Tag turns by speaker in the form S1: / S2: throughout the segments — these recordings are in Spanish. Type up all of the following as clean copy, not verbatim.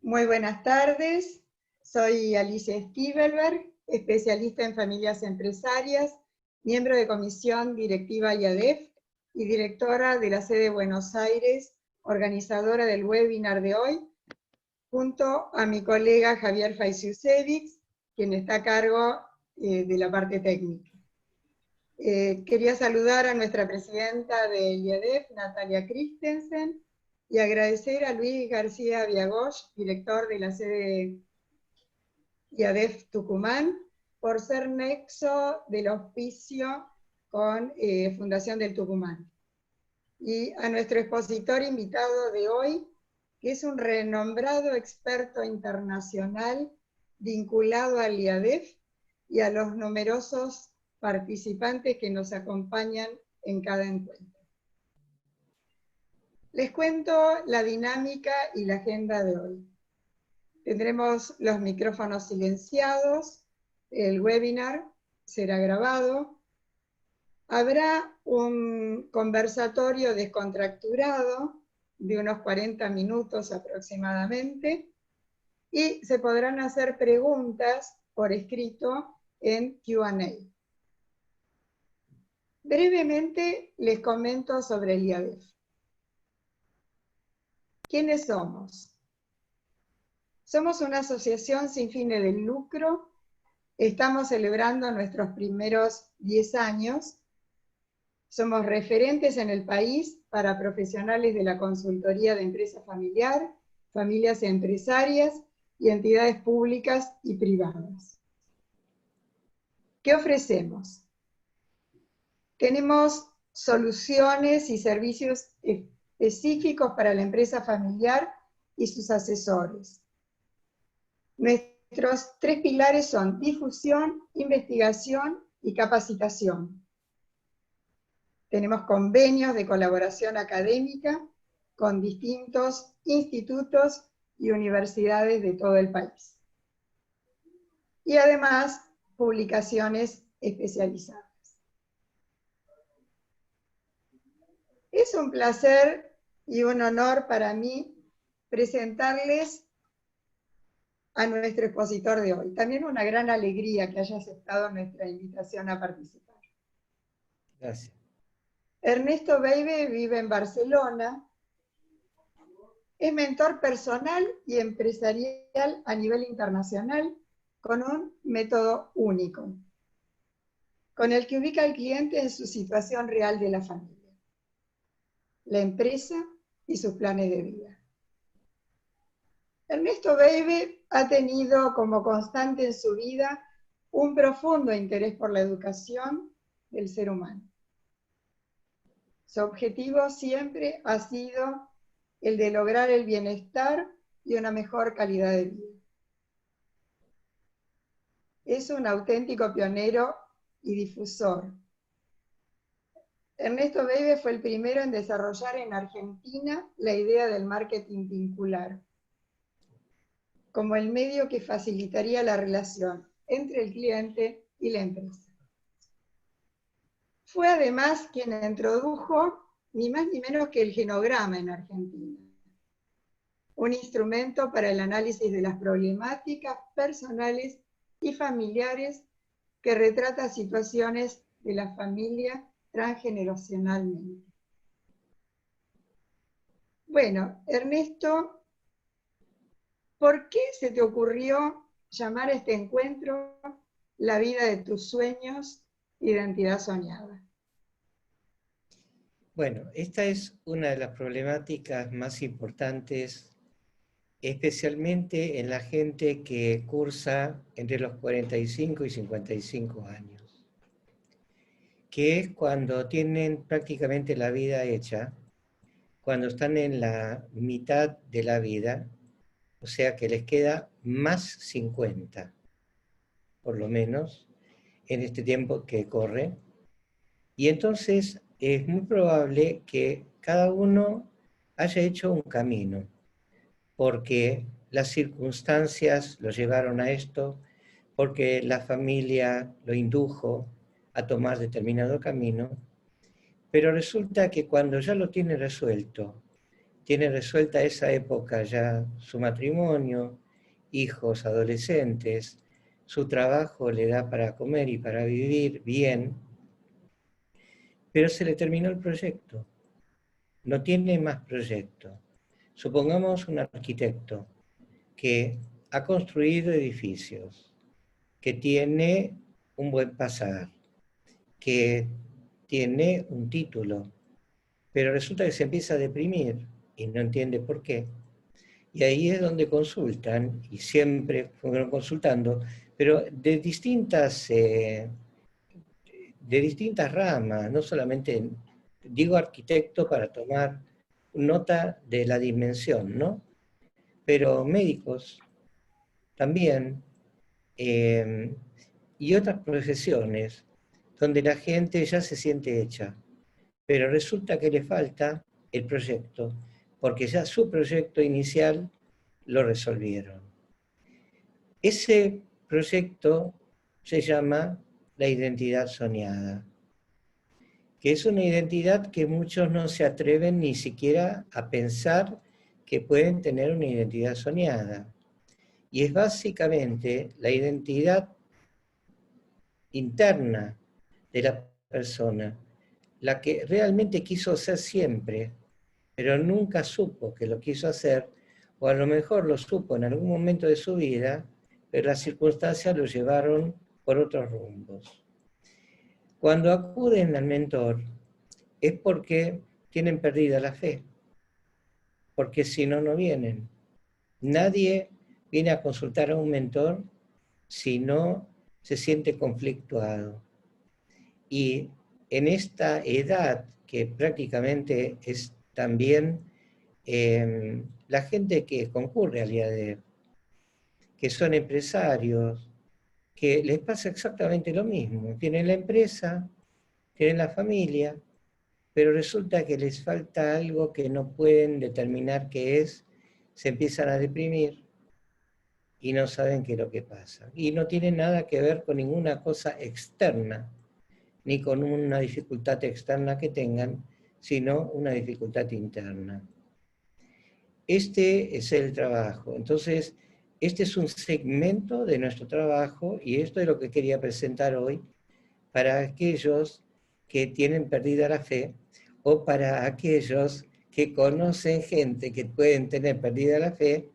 S1: Muy buenas tardes, soy Alicia Stivelberg, especialista en familias empresarias, miembro de comisión directiva IADEF y directora de la sede de Buenos Aires, organizadora del webinar de hoy, junto a mi colega Javier Faiciusevich, quien está a cargo de la parte técnica. Quería saludar a nuestra presidenta de IADEF, Natalia Christensen, y agradecer a Luis García Viagosh, director de la sede IADEF Tucumán, por ser nexo del auspicio con Fundación del Tucumán. Y a nuestro expositor invitado de hoy, que es un renombrado experto internacional vinculado al IADEF y a los numerosos participantes que nos acompañan en cada encuentro. Les cuento la dinámica y la agenda de hoy. Tendremos los micrófonos silenciados, el webinar será grabado, habrá un conversatorio descontracturado de unos 40 minutos aproximadamente, y se podrán hacer preguntas por escrito en Q&A. Brevemente les comento sobre el IADEF. ¿Quiénes somos? Somos una asociación sin fines de lucro, estamos celebrando nuestros primeros 10 años, somos referentes en el país para profesionales de la consultoría de empresa familiar, familias empresarias y entidades públicas y privadas. ¿Qué ofrecemos? Tenemos soluciones y servicios específicos para la empresa familiar y sus asesores. Nuestros 3 pilares son difusión, investigación y capacitación. Tenemos convenios de colaboración académica con distintos institutos y universidades de todo el país. Y además, publicaciones especializadas. Es un placer y un honor para mí presentarles a nuestro expositor de hoy. También una gran alegría que haya aceptado nuestra invitación a participar.
S2: Gracias.
S1: Ernesto Beibe vive en Barcelona, es mentor personal y empresarial a nivel internacional con un método único, con el que ubica al cliente en su situación real de la familia, la empresa y sus planes de vida. Ernesto Beibe ha tenido como constante en su vida un profundo interés por la educación del ser humano. Su objetivo siempre ha sido el de lograr el bienestar y una mejor calidad de vida. Es un auténtico pionero y difusor. Ernesto Beibe fue el primero en desarrollar en Argentina la idea del marketing vincular, como el medio que facilitaría la relación entre el cliente y la empresa. Fue además quien introdujo ni más ni menos que el genograma en Argentina, un instrumento para el análisis de las problemáticas personales y familiares que retrata situaciones de la familia transgeneracionalmente. Bueno, Ernesto, ¿por qué se te ocurrió llamar a este encuentro La vida de tus sueños, identidad soñada?
S2: Bueno, esta es una de las problemáticas más importantes, especialmente en la gente que cursa entre los 45 y 55 años, que es cuando tienen prácticamente la vida hecha, cuando están en la mitad de la vida, o sea que les queda más 50, por lo menos, en este tiempo que corre. Y entonces es muy probable que cada uno haya hecho un camino, porque las circunstancias lo llevaron a esto, porque la familia lo indujo a tomar determinado camino, pero resulta que cuando ya lo tiene resuelto, tiene resuelta esa época ya su matrimonio, hijos, adolescentes, su trabajo le da para comer y para vivir bien, pero se le terminó el proyecto, no tiene más proyecto. Supongamos un arquitecto que ha construido edificios, que tiene un buen pasar, que tiene un título, pero resulta que se empieza a deprimir y no entiende por qué. Y ahí es donde consultan, y siempre fueron consultando, pero de distintas ramas, no solamente, digo arquitecto para tomar nota de la dimensión, ¿no? Pero médicos también, eh, y otras profesiones donde la gente ya se siente hecha, pero resulta que le falta el proyecto, porque ya su proyecto inicial lo resolvieron. Ese proyecto se llama la identidad soñada, que es una identidad que muchos no se atreven ni siquiera a pensar que pueden tener una identidad soñada. Y es básicamente la identidad interna de la persona, la que realmente quiso ser siempre, pero nunca supo que lo quiso hacer, o a lo mejor lo supo en algún momento de su vida, pero las circunstancias lo llevaron por otros rumbos. Cuando acuden al mentor es porque tienen perdida la fe, porque si no, no vienen. Nadie viene a consultar a un mentor si no se siente conflictuado. Y en esta edad, que prácticamente es también la gente que concurre al IADEF, que son empresarios, que les pasa exactamente lo mismo. Tienen la empresa, tienen la familia, pero resulta que les falta algo que no pueden determinar qué es, se empiezan a deprimir y no saben qué es lo que pasa. Y no tiene nada que ver con ninguna cosa externa, ni con una dificultad externa que tengan, sino una dificultad interna. Este es el trabajo. Entonces, este es un segmento de nuestro trabajo y esto es lo que quería presentar hoy para aquellos que tienen perdida la fe o para aquellos que conocen gente que pueden tener perdida la fe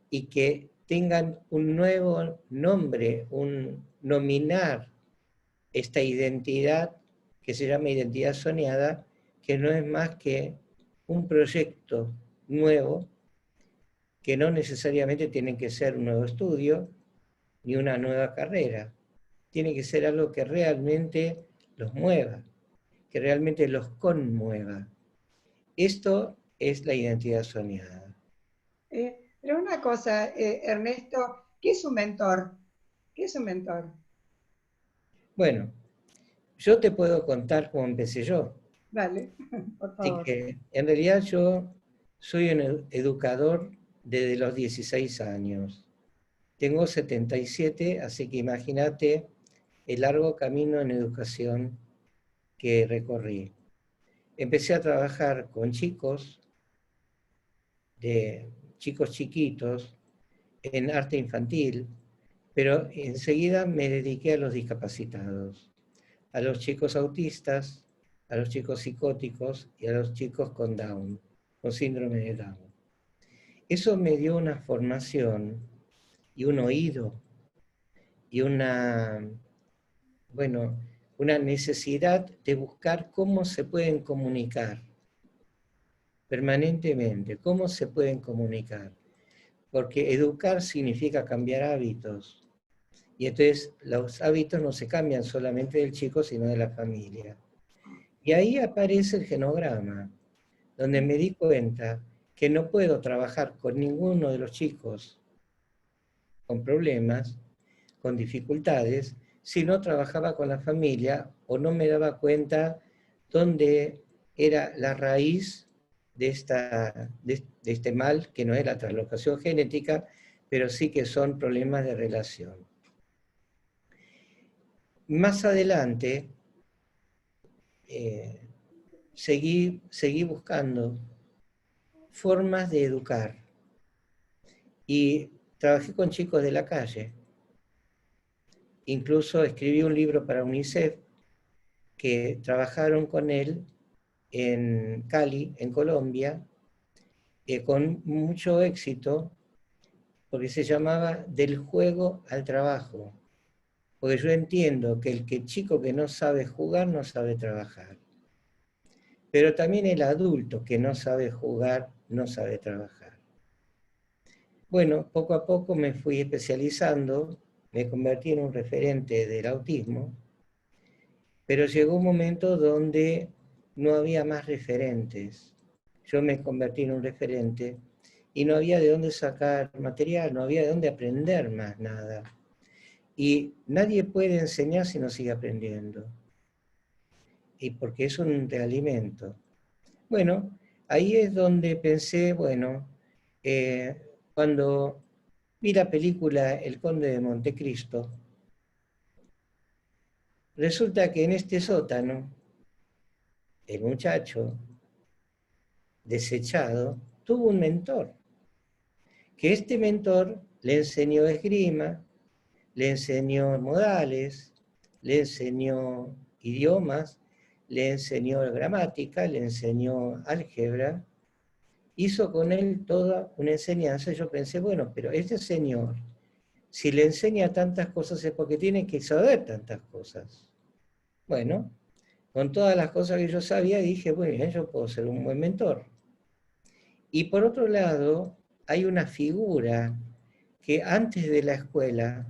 S2: y que tengan un nuevo nombre, un nominar esta identidad que se llama identidad soñada, que no es más que un proyecto nuevo, que no necesariamente tiene que ser un nuevo estudio ni una nueva carrera. Tiene que ser algo que realmente los mueva, que realmente los conmueva. Esto es la identidad soñada.
S1: Pero una cosa, Ernesto, ¿qué es un mentor? ¿Qué es un mentor?
S2: Bueno, yo te puedo contar cómo empecé yo.
S1: Dale, por
S2: Así
S1: favor.
S2: que en realidad yo soy un educador desde los 16 años. Tengo 77, así que imagínate el largo camino en educación que recorrí. Empecé a trabajar con chicos, de chicos chiquitos, en arte infantil, pero enseguida me dediqué a los discapacitados, a los chicos autistas, a los chicos psicóticos y a los chicos con Down, con síndrome de Down. Eso me dio una formación y un oído y bueno, una necesidad de buscar cómo se pueden comunicar permanentemente, cómo se pueden comunicar. Porque educar significa cambiar hábitos. Y entonces los hábitos no se cambian solamente del chico, sino de la familia. Y ahí aparece el genograma, donde me di cuenta que no puedo trabajar con ninguno de los chicos con problemas, con dificultades, si no trabajaba con la familia o no me daba cuenta dónde era la raíz de este mal, que no es la translocación genética, pero sí que son problemas de relación. Más adelante, seguí buscando formas de educar. Y trabajé con chicos de la calle. Incluso escribí un libro para UNICEF que trabajaron con él en Cali, en Colombia, con mucho éxito, porque se llamaba Del juego al trabajo. Porque yo entiendo que el chico que no sabe jugar no sabe trabajar. Pero también el adulto que no sabe jugar no sabe trabajar. Bueno, poco a poco me fui especializando, me convertí en un referente del autismo, pero llegó un momento donde no había más referentes. Yo me convertí en un referente y no había de dónde sacar material, no había de dónde aprender más nada. Y nadie puede enseñar si no sigue aprendiendo. Y porque es un realimento. Bueno, ahí es donde pensé, bueno, cuando vi la película El Conde de Montecristo, resulta que en este sótano, el muchacho desechado tuvo un mentor, que este mentor le enseñó esgrima, le enseñó modales, le enseñó idiomas, le enseñó gramática, le enseñó álgebra, hizo con él toda una enseñanza. Yo pensé, bueno, pero este señor, si le enseña tantas cosas es porque tiene que saber tantas cosas. Bueno, con todas las cosas que yo sabía, dije, bueno, yo puedo ser un buen mentor. Y por otro lado, hay una figura que antes de la escuela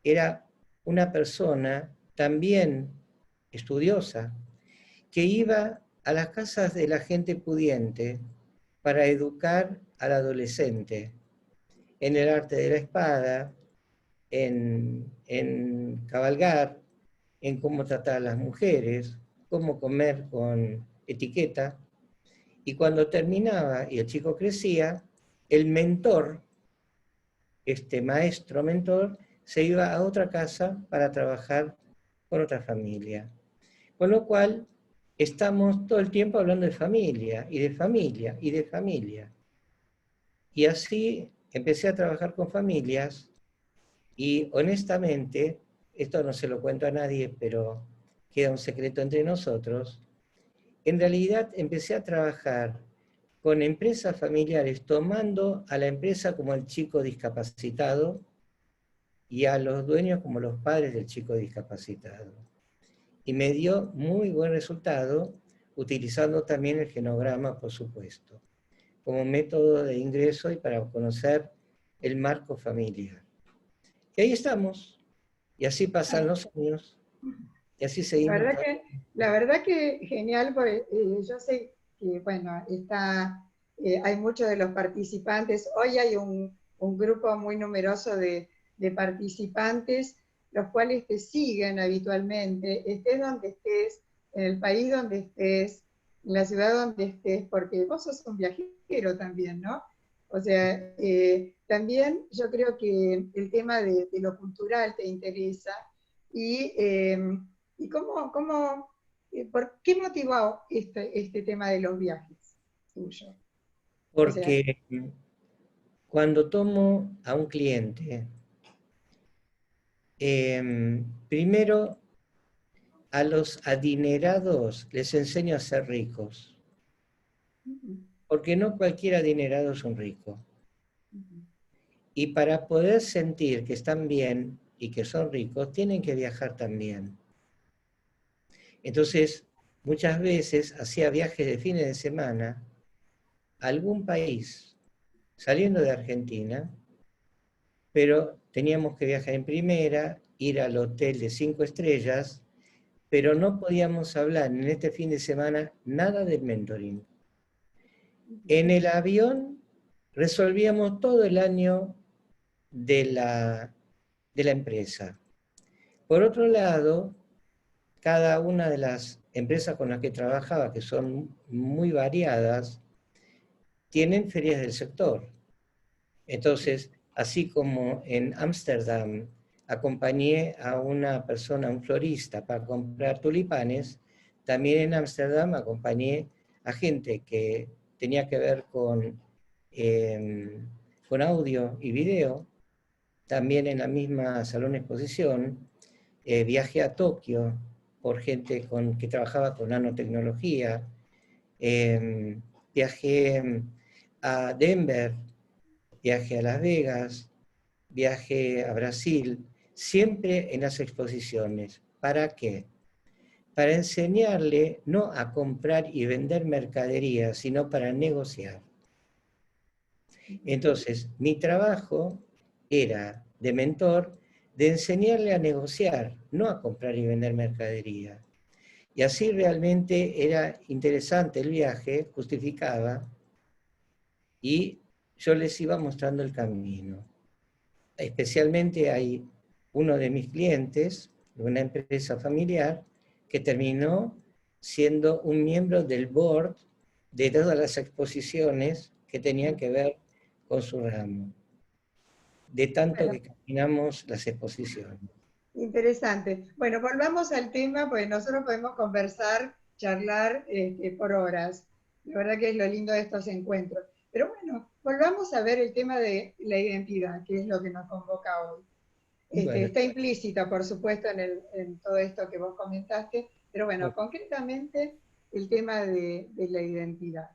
S2: era una persona también estudiosa, que iba a las casas de la gente pudiente para educar al adolescente en el arte de la espada, en cabalgar, en cómo tratar a las mujeres, cómo comer con etiqueta. Y cuando terminaba y el chico crecía, el mentor, este maestro mentor, se iba a otra casa para trabajar con otra familia. Con lo cual, estamos todo el tiempo hablando de familia, y de familia, y de familia. Y así empecé a trabajar con familias, y honestamente, esto no se lo cuento a nadie, pero queda un secreto entre nosotros, en realidad empecé a trabajar con empresas familiares, tomando a la empresa como el chico discapacitado y a los dueños como los padres del chico discapacitado. Y me dio muy buen resultado, utilizando también el genograma, por supuesto, como método de ingreso y para conocer el marco familiar. Y ahí estamos, y así pasan los años, y así seguimos.
S1: La verdad que genial, porque yo sé que, bueno, hay muchos de los participantes, hoy hay un grupo muy numeroso de participantes, los cuales te siguen habitualmente, estés donde estés, en el país donde estés, en la ciudad donde estés, porque vos sos un viajero también, ¿no? O sea, también yo creo que el tema de lo cultural te interesa y... ¿Y por qué motivó este tema de los viajes tuyo? O sea,
S2: Porque cuando tomo a un cliente, primero a los adinerados les enseño a ser ricos, porque no cualquier adinerado es un rico. Y para poder sentir que están bien y que son ricos, tienen que viajar también. Entonces, muchas veces hacía viajes de fines de semana a algún país, saliendo de Argentina, pero teníamos que viajar en primera, ir al hotel de 5 estrellas, pero no podíamos hablar en este fin de semana nada del mentoring. En el avión resolvíamos todo el año de la empresa. Por otro lado, cada una de las empresas con las que trabajaba, que son muy variadas, tienen ferias del sector. Entonces, así como en Ámsterdam acompañé a una persona, un florista, para comprar tulipanes, también en Ámsterdam acompañé a gente que tenía que ver con audio y video. También en la misma salón de exposición viajé a Tokio por gente que trabajaba con nanotecnología. Viajé a Denver, viajé a Las Vegas, viajé a Brasil, siempre en las exposiciones. ¿Para qué? Para enseñarle no a comprar y vender mercadería, sino para negociar. Entonces, mi trabajo era de mentor, de enseñarle a negociar, no a comprar y vender mercadería. Y así realmente era interesante el viaje, justificaba, y yo les iba mostrando el camino. Especialmente hay uno de mis clientes, de una empresa familiar, que terminó siendo un miembro del board de todas las exposiciones que tenían que ver con su ramo, de tanto
S1: Bueno,
S2: que caminamos las exposiciones.
S1: interesante. Bueno, volvamos al tema, pues nosotros podemos conversar, charlar por horas. La verdad que es lo lindo de estos encuentros. Pero bueno, volvamos a ver el tema de la identidad, que es lo que nos convoca hoy.
S2: Bueno,
S1: Está implícita, por supuesto, en todo esto que vos comentaste, pero bueno, concretamente el tema de la identidad.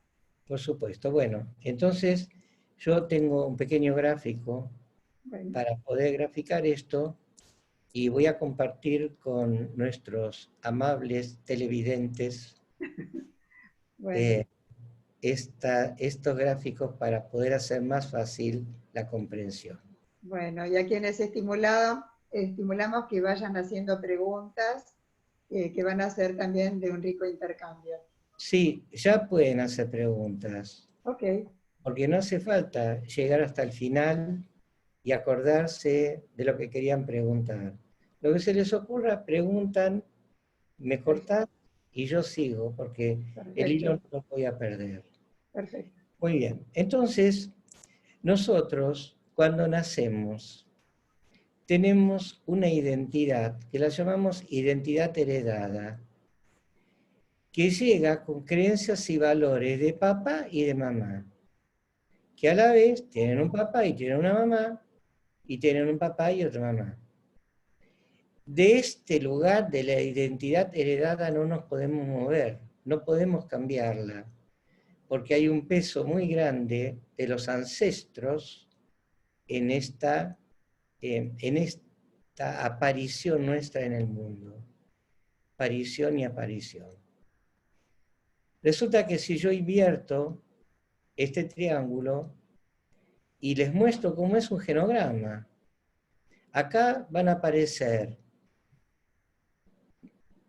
S2: por supuesto. Bueno, entonces yo tengo un pequeño gráfico
S1: Bueno,
S2: para poder graficar esto y voy a compartir con nuestros amables televidentes
S1: bueno,
S2: eh, estos gráficos para poder hacer más fácil la comprensión.
S1: bueno, y a quienes estimulamos que vayan haciendo preguntas que van a ser también de un rico intercambio.
S2: Sí, ya pueden hacer preguntas,
S1: Ok,
S2: porque no hace falta llegar hasta el final y acordarse de lo que querían preguntar. Lo que se les ocurra, preguntan, me cortás y yo sigo, porque el hilo
S1: perfecto,
S2: no lo voy a perder.
S1: perfecto.
S2: Muy bien, entonces nosotros cuando nacemos tenemos una identidad que la llamamos identidad heredada, que llega con creencias y valores de papá y de mamá, que a la vez tienen un papá y tienen una mamá, y tienen un papá y otra mamá. De este lugar de la identidad heredada no nos podemos mover, no podemos cambiarla, porque hay un peso muy grande de los ancestros en esta aparición nuestra en el mundo. Aparición y aparición. Resulta que si yo invierto este triángulo y les muestro cómo es un genograma, acá van a aparecer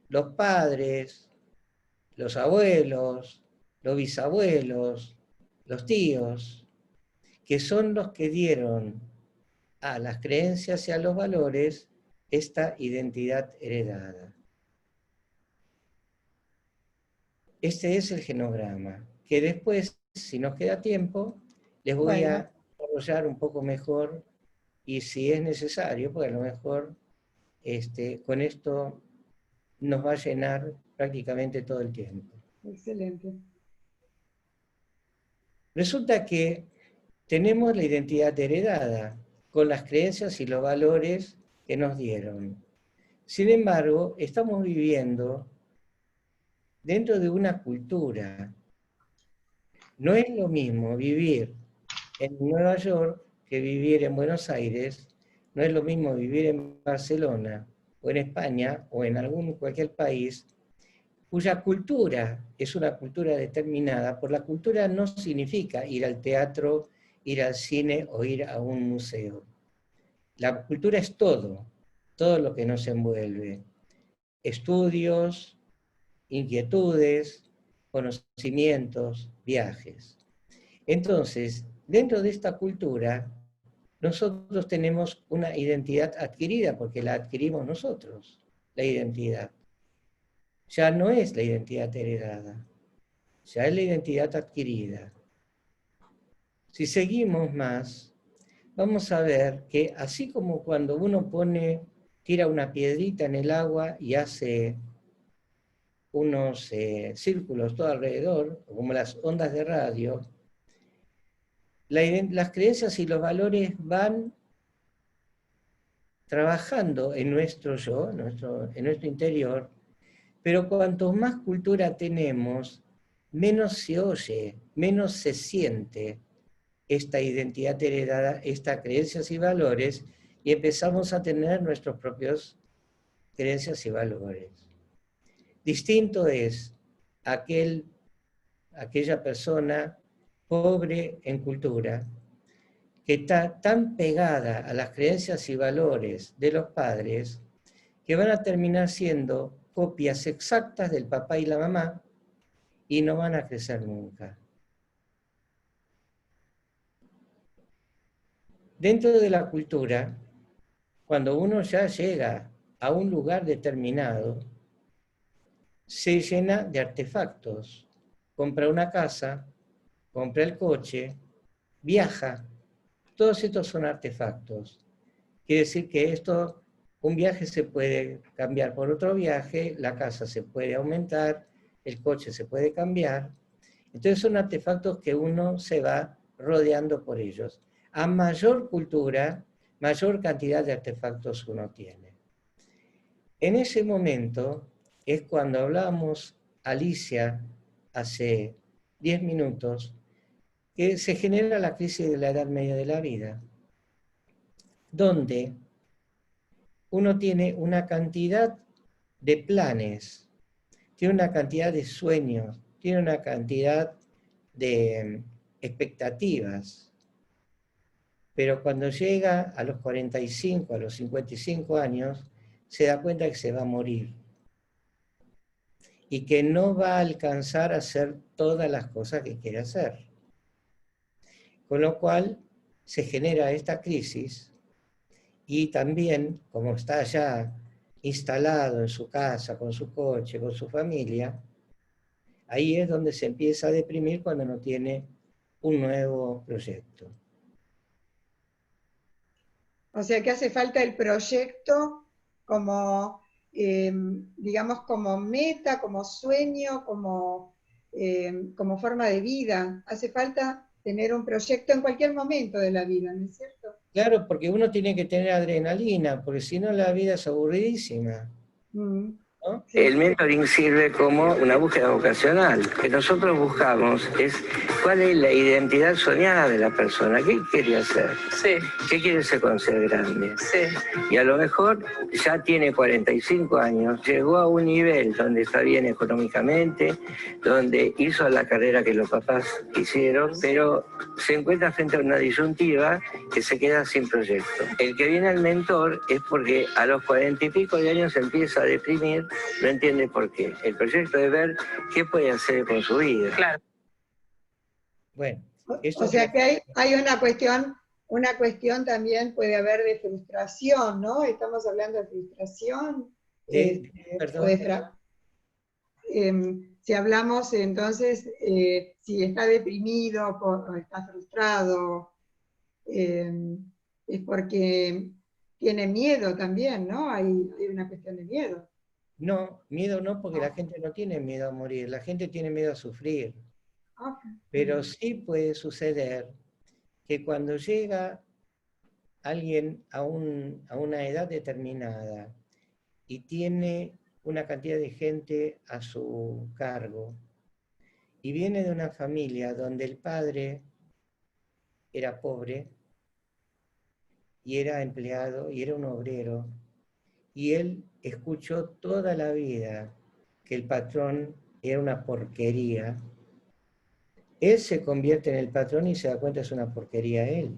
S2: los padres, los abuelos, los bisabuelos, los tíos, que son los que dieron a las creencias y a los valores esta identidad heredada. Este es el genograma, que después, si nos queda tiempo, les voy
S1: Bueno,
S2: a desarrollar un poco mejor y si es necesario, porque a lo mejor con esto nos va a llenar prácticamente todo el tiempo.
S1: excelente.
S2: Resulta que tenemos la identidad heredada con las creencias y los valores que nos dieron. Sin embargo, estamos viviendo dentro de una cultura. No es lo mismo vivir en Nueva York que vivir en Buenos Aires, no es lo mismo vivir en Barcelona o en España o en cualquier país cuya cultura es una cultura determinada. Por la cultura no significa ir al teatro, ir al cine o ir a un museo. La cultura es todo lo que nos envuelve. Estudios, inquietudes, conocimientos, viajes. Entonces, dentro de esta cultura, nosotros tenemos una identidad adquirida, porque la adquirimos nosotros, la identidad. Ya no es la identidad heredada, ya es la identidad adquirida. Si seguimos más, vamos a ver que así como cuando uno tira una piedrita en el agua y hace unos círculos todo alrededor, como las ondas de radio, las creencias y los valores van trabajando en nuestro yo, en nuestro interior, pero cuanto más cultura tenemos, menos se oye, menos se siente esta identidad heredada, estas creencias y valores, y empezamos a tener nuestros propios creencias y valores. Distinto es aquella persona pobre en cultura, que está tan pegada a las creencias y valores de los padres, que van a terminar siendo copias exactas del papá y la mamá, y no van a crecer nunca. Dentro de la cultura, cuando uno ya llega a un lugar determinado, se llena de artefactos. Compra una casa, compra el coche, viaja. Todos estos son artefactos. Quiere decir que un viaje se puede cambiar por otro viaje, la casa se puede aumentar, el coche se puede cambiar. Entonces son artefactos que uno se va rodeando por ellos. A mayor cultura, mayor cantidad de artefactos uno tiene. En ese momento es cuando hablamos, Alicia, hace 10 minutos, que se genera la crisis de la edad media de la vida, donde uno tiene una cantidad de planes, tiene una cantidad de sueños, tiene una cantidad de expectativas, pero cuando llega a los 45, a los 55 años, se da cuenta que se va a morir y que no va a alcanzar a hacer todas las cosas que quiere hacer. Con lo cual se genera esta crisis y también, como está ya instalado en su casa, con su coche, con su familia, ahí es donde se empieza a deprimir cuando no tiene un nuevo proyecto.
S1: O sea que hace falta el proyecto como, digamos, como meta, como sueño, como forma de vida. Hace falta tener un proyecto en cualquier momento de la vida, ¿no es cierto?
S2: Claro, porque uno tiene que tener adrenalina, porque si no la vida es aburridísima. ¿No?
S1: Sí.
S3: El mentoring sirve como una búsqueda vocacional. Lo que nosotros buscamos es cuál es la identidad soñada de la persona. ¿Qué quiere hacer?
S4: Sí.
S3: ¿Qué quiere ser cuando sea grande?
S4: Sí.
S3: Y a lo mejor ya tiene 45 años, llegó a un nivel donde está bien económicamente, donde hizo la carrera que los papás hicieron, pero se encuentra frente a una disyuntiva que se queda sin proyecto. El que viene al mentor es porque a los 40 y pico de años se empieza a deprimir, no entiende por qué. El proyecto es ver qué puede hacer con su vida.
S4: Claro.
S2: Bueno,
S1: o sea que hay una cuestión también puede haber de frustración, ¿no? Estamos hablando de frustración. Si hablamos entonces, si está deprimido o está frustrado, es porque tiene miedo también, ¿no? Hay una cuestión de miedo.
S2: No, miedo no, porque la gente no tiene miedo a morir, la gente tiene miedo a sufrir. Pero sí puede suceder que cuando llega alguien a una edad determinada y tiene una cantidad de gente a su cargo, y viene de una familia donde el padre era pobre, y era empleado, y era un obrero, y él escuchó toda la vida que el patrón era una porquería, él se convierte en el patrón y se da cuenta que es una porquería él.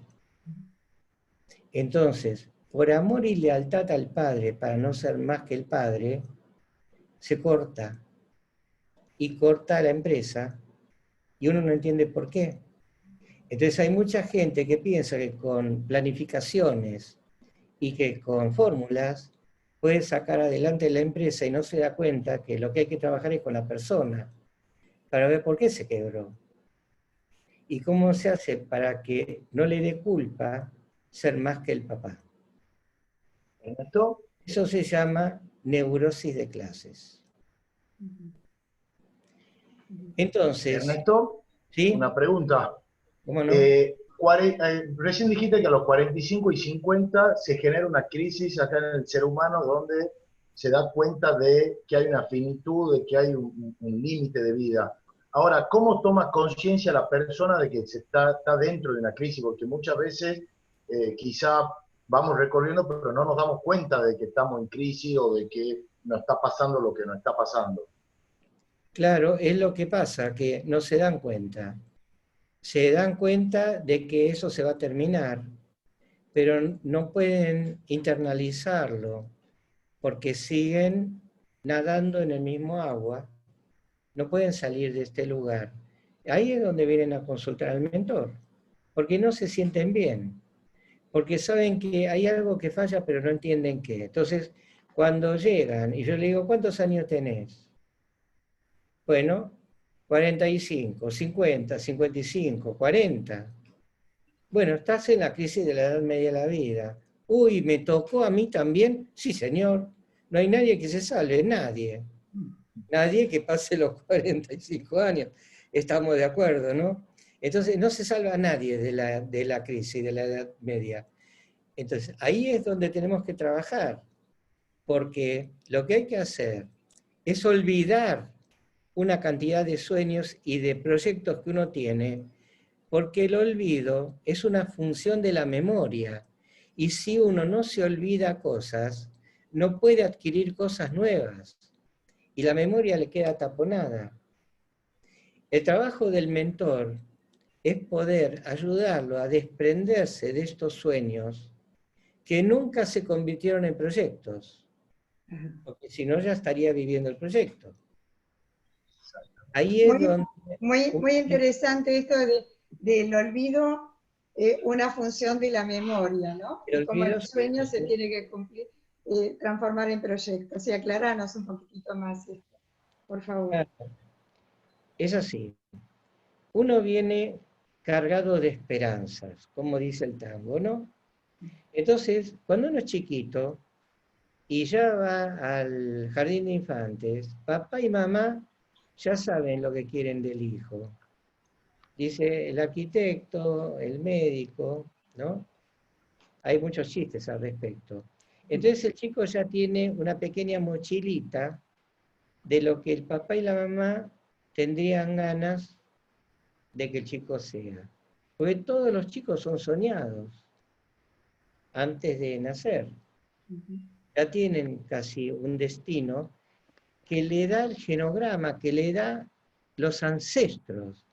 S2: Entonces, por amor y lealtad al padre, para no ser más que el padre, se corta. Y corta la empresa, y uno no entiende por qué. Entonces hay mucha gente que piensa que con planificaciones y que con fórmulas puede sacar adelante la empresa y no se da cuenta que lo que hay que trabajar es con la persona, para ver por qué se quebró. Y cómo se hace para que no le dé culpa ser más que el papá. Eso se llama neurosis de clases. Entonces,
S4: Ernesto,
S2: ¿sí?
S4: una pregunta.
S2: ¿Cómo no?
S4: Recién dijiste que a los 45 y 50 se genera una crisis acá en el ser humano donde se da cuenta de que hay una finitud, de que hay un límite de vida. Ahora, ¿cómo toma conciencia la persona de que está dentro de una crisis? Porque muchas veces quizá vamos recorriendo, pero no nos damos cuenta de que estamos en crisis o de que nos está pasando lo que nos está pasando.
S2: Claro, es lo que pasa, que no se dan cuenta. Se dan cuenta de que eso se va a terminar, pero no pueden internalizarlo, porque siguen nadando en el mismo agua, no pueden salir de este lugar. Ahí es donde vienen a consultar al mentor, porque no se sienten bien, porque saben que hay algo que falla, pero no entienden qué. Entonces, cuando llegan, y yo le digo, ¿cuántos años tenés? Bueno, 45, 50, 55, 40. Bueno, estás en la crisis de la edad media de la vida. Uy, ¿me tocó a mí también? Sí, señor. No hay nadie que se salve, nadie. Nadie que pase los 45 años. Estamos de acuerdo, ¿no? Entonces, no se salva nadie de la crisis de la edad media. Entonces, ahí es donde tenemos que trabajar, porque lo que hay que hacer es olvidar una cantidad de sueños y de proyectos que uno tiene, porque el olvido es una función de la memoria. Y si uno no se olvida cosas, no puede adquirir cosas nuevas. Y la memoria le queda taponada. El trabajo del mentor es poder ayudarlo a desprenderse de estos sueños que nunca se convirtieron en proyectos, porque si no ya estaría viviendo el proyecto. Ahí es donde...
S1: Muy interesante esto del olvido, una función de la memoria, ¿no? Y como el sueño se tiene que cumplir, transformar en proyecto. O sea, aclaranos un poquitito más esto, por favor.
S2: Es así. Uno viene cargado de esperanzas, como dice el tango, ¿no? Entonces, cuando uno es chiquito y ya va al jardín de infantes, papá y mamá ya saben lo que quieren del hijo. Dice el arquitecto, el médico, ¿no? Hay muchos chistes al respecto. Entonces el chico ya tiene una pequeña mochilita de lo que el papá y la mamá tendrían ganas de que el chico sea. Porque todos los chicos son soñados antes de nacer. Ya tienen casi un destino que le da el genograma, que le da los ancestros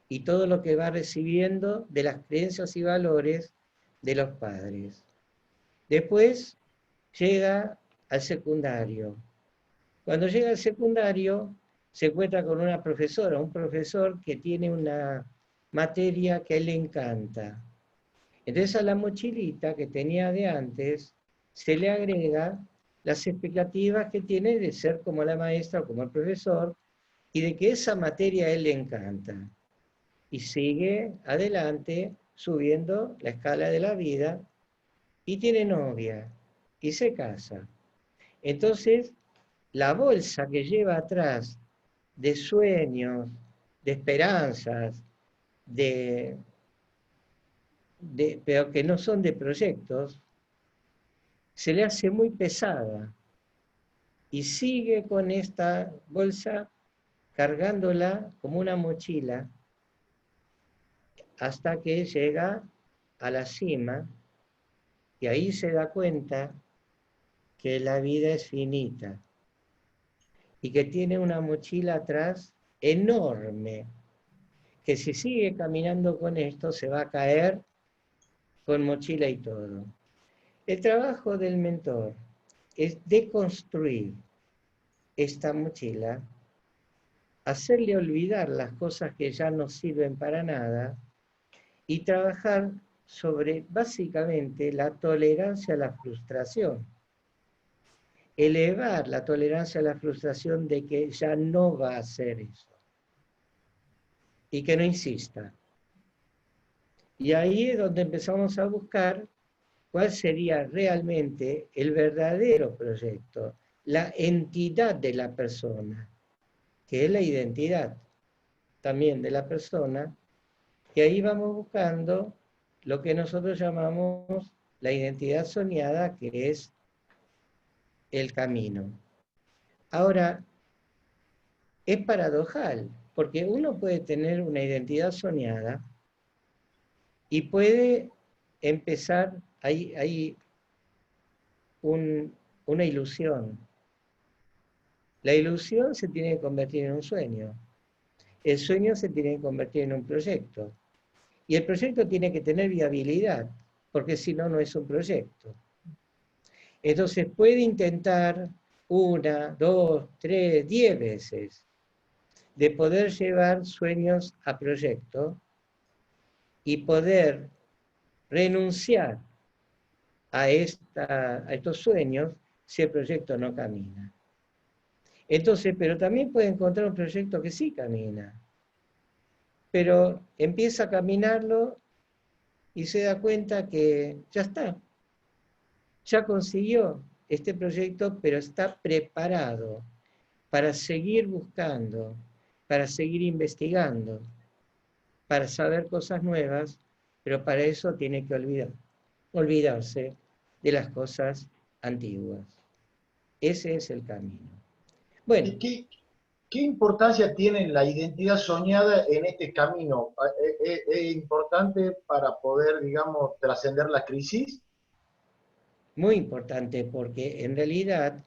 S2: y todo lo que va recibiendo de las creencias y valores de los padres. Después llega al secundario. Cuando llega al secundario, se encuentra con una profesora, un profesor que tiene una materia que a él le encanta. Entonces a la mochilita que tenía de antes, se le agrega las expectativas que tiene de ser como la maestra o como el profesor, y de que esa materia a él le encanta. Y sigue adelante subiendo la escala de la vida y tiene novia y se casa. Entonces, la bolsa que lleva atrás de sueños, de esperanzas, pero que no son de proyectos, se le hace muy pesada y sigue con esta bolsa cargándola como una mochila hasta que llega a la cima y ahí se da cuenta que la vida es finita y que tiene una mochila atrás enorme, que si sigue caminando con esto se va a caer con mochila y todo. El trabajo del mentor es deconstruir esta mochila, hacerle olvidar las cosas que ya no sirven para nada y trabajar sobre básicamente la tolerancia a la frustración. Elevar la tolerancia a la frustración de que ya no va a hacer eso y que no insista. Y ahí es donde empezamos a buscar cuál sería realmente el verdadero proyecto, la entidad de la persona, que es la identidad. también de la persona, y ahí vamos buscando lo que nosotros llamamos la identidad soñada, que es el camino. Ahora, es paradojal, porque uno puede tener una identidad soñada y puede empezar, hay una ilusión. La ilusión se tiene que convertir en un sueño. El sueño se tiene que convertir en un proyecto. Y el proyecto tiene que tener viabilidad, porque si no, no es un proyecto. Entonces puede intentar 1, 2, 3, 10 veces de poder llevar sueños a proyecto y poder renunciar a estos sueños si el proyecto no camina. Entonces, pero también puede encontrar un proyecto que sí camina, pero empieza a caminarlo y se da cuenta que ya está, ya consiguió este proyecto, pero está preparado para seguir buscando, para seguir investigando, para saber cosas nuevas, pero para eso tiene que olvidarse de las cosas antiguas. Ese es el camino. Bueno.
S4: ¿Y qué importancia tiene la identidad soñada en este camino? ¿Es importante para poder, digamos, trascender la crisis?
S2: Muy importante, porque en realidad,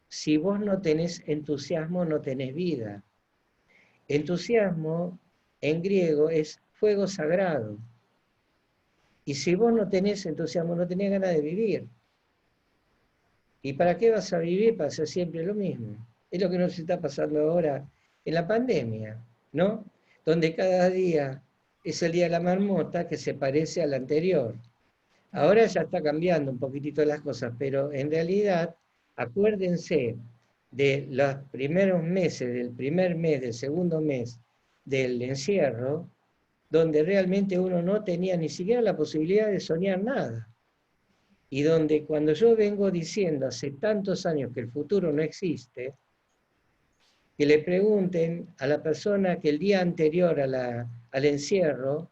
S2: si vos no tenés entusiasmo, no tenés vida. Entusiasmo, en griego, es fuego sagrado. Y si vos no tenés entusiasmo, no tenés ganas de vivir. ¿Y para qué vas a vivir? Para hacer siempre lo mismo. Es lo que nos está pasando ahora en la pandemia, ¿no? Donde cada día es el día de la marmota que se parece al anterior. Ahora ya está cambiando un poquitito las cosas, pero en realidad, acuérdense de los primeros meses, del primer mes, del segundo mes del encierro, donde realmente uno no tenía ni siquiera la posibilidad de soñar nada. Y donde cuando yo vengo diciendo hace tantos años que el futuro no existe, que le pregunten a la persona que el día anterior al encierro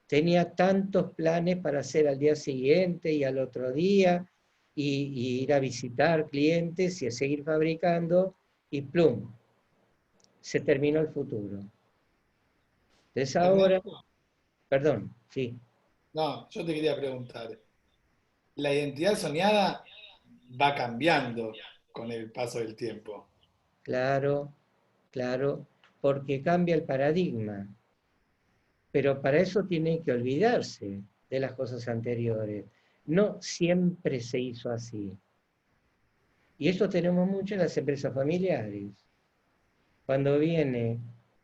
S2: tenía tantos planes para hacer al día siguiente y al otro día, y ir a visitar clientes y a seguir fabricando, y plum, se terminó el futuro. Entonces ahora, perdón, sí.
S5: No, yo te quería preguntar, la identidad soñada va cambiando con el paso del tiempo.
S2: Claro, claro, porque cambia el paradigma. Pero para eso tiene que olvidarse de las cosas anteriores. No siempre se hizo así. Y esto tenemos mucho en las empresas familiares. Cuando viene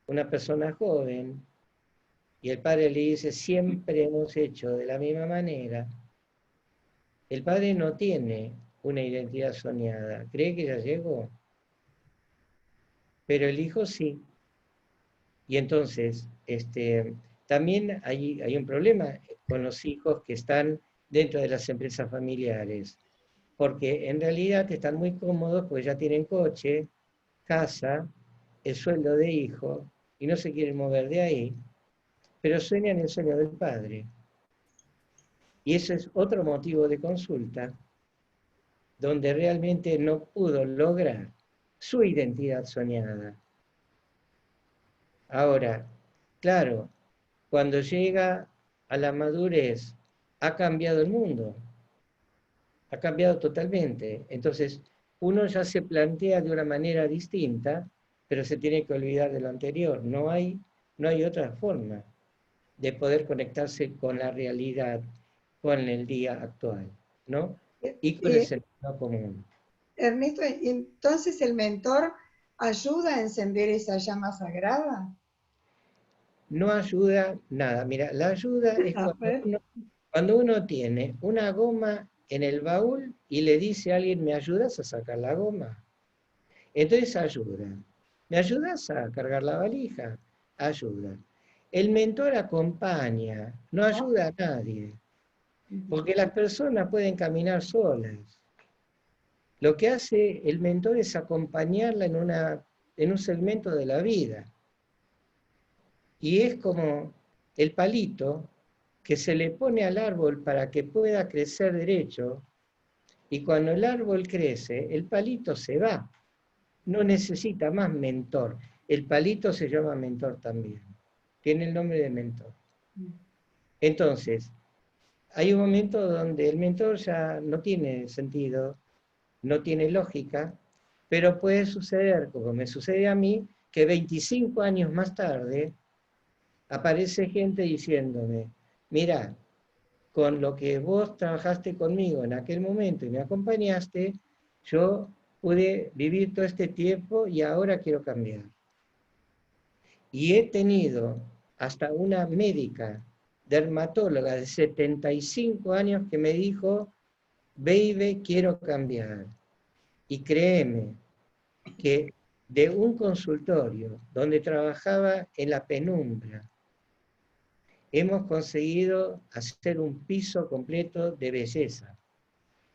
S2: una persona joven y el padre le dice, siempre hemos hecho de la misma manera, el padre no tiene una identidad soñada, cree que ya llegó, pero el hijo sí. Y entonces, también hay un problema con los hijos que están dentro de las empresas familiares, porque en realidad están muy cómodos porque ya tienen coche, casa, el sueldo de hijo, y no se quieren mover de ahí, pero sueñan el sueño del padre. Y ese es otro motivo de consulta, donde realmente no pudo lograr su identidad soñada. Ahora, claro, cuando llega a la madurez, ha cambiado el mundo, ha cambiado totalmente. Entonces, uno ya se plantea de una manera distinta, pero se tiene que olvidar de lo anterior. No hay otra forma de poder conectarse con la realidad, con el día actual, ¿no? Y con el sentido común.
S1: Ernesto, entonces el mentor ayuda a encender esa llama sagrada.
S2: No ayuda nada. Mira, la ayuda es cuando uno tiene una goma en el baúl y le dice a alguien, ¿me ayudas a sacar la goma? Entonces ayuda. ¿Me ayudas a cargar la valija? Ayuda. El mentor acompaña, no ayuda a nadie, porque las personas pueden caminar solas. Lo que hace el mentor es acompañarla en un segmento de la vida. Y es como el palito que se le pone al árbol para que pueda crecer derecho, y cuando el árbol crece, el palito se va. No necesita más mentor. El palito se llama mentor también. Tiene el nombre de mentor. Entonces, hay un momento donde el mentor ya no tiene sentido, no tiene lógica, pero puede suceder, como me sucede a mí, que 25 años más tarde aparece gente diciéndome, mira, con lo que vos trabajaste conmigo en aquel momento y me acompañaste, yo pude vivir todo este tiempo y ahora quiero cambiar. Y he tenido hasta una médica dermatóloga de 75 años que me dijo, baby, quiero cambiar. Y créeme que de un consultorio donde trabajaba en la penumbra, hemos conseguido hacer un piso completo de belleza,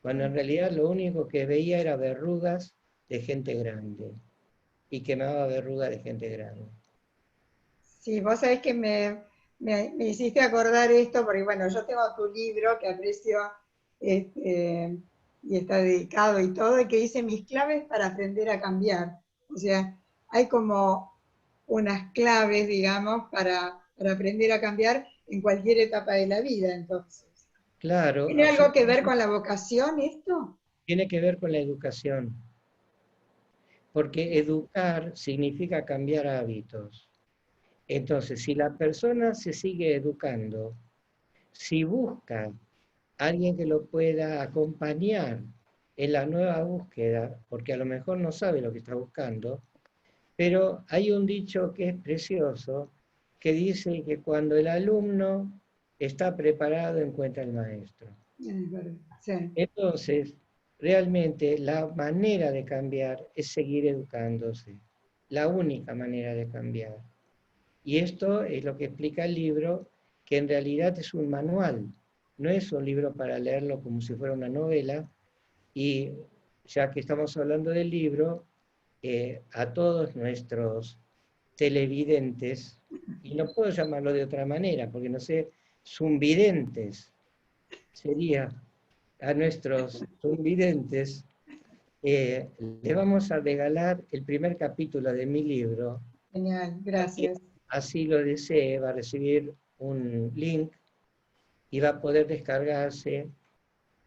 S2: cuando en realidad lo único que veía era verrugas de gente grande, y quemaba verrugas de gente grande.
S1: Sí, vos sabés que me hiciste acordar esto, porque bueno, yo tengo tu libro que aprecio y está dedicado y todo, y que dice mis claves para aprender a cambiar. O sea, hay como unas claves, digamos, para aprender a cambiar en cualquier etapa de la vida, entonces.
S2: Claro,
S1: ¿Tiene algo que ver con la vocación esto?
S2: tiene que ver con la educación, porque educar significa cambiar hábitos. Entonces, si la persona se sigue educando, si busca a alguien que lo pueda acompañar en la nueva búsqueda, porque a lo mejor no sabe lo que está buscando, pero hay un dicho que es precioso, que dice que cuando el alumno está preparado, encuentra el maestro.
S1: Sí.
S2: Entonces, realmente la manera de cambiar es seguir educándose, la única manera de cambiar. Y esto es lo que explica el libro, que en realidad es un manual, no es un libro para leerlo como si fuera una novela, y ya que estamos hablando del libro, a todos nuestros televidentes, y no puedo llamarlo de otra manera, porque no sé, zumvidentes, sería a nuestros zumvidentes, le vamos a regalar el primer capítulo de mi libro.
S1: Genial, gracias.
S2: Así lo desee, va a recibir un link y va a poder descargarse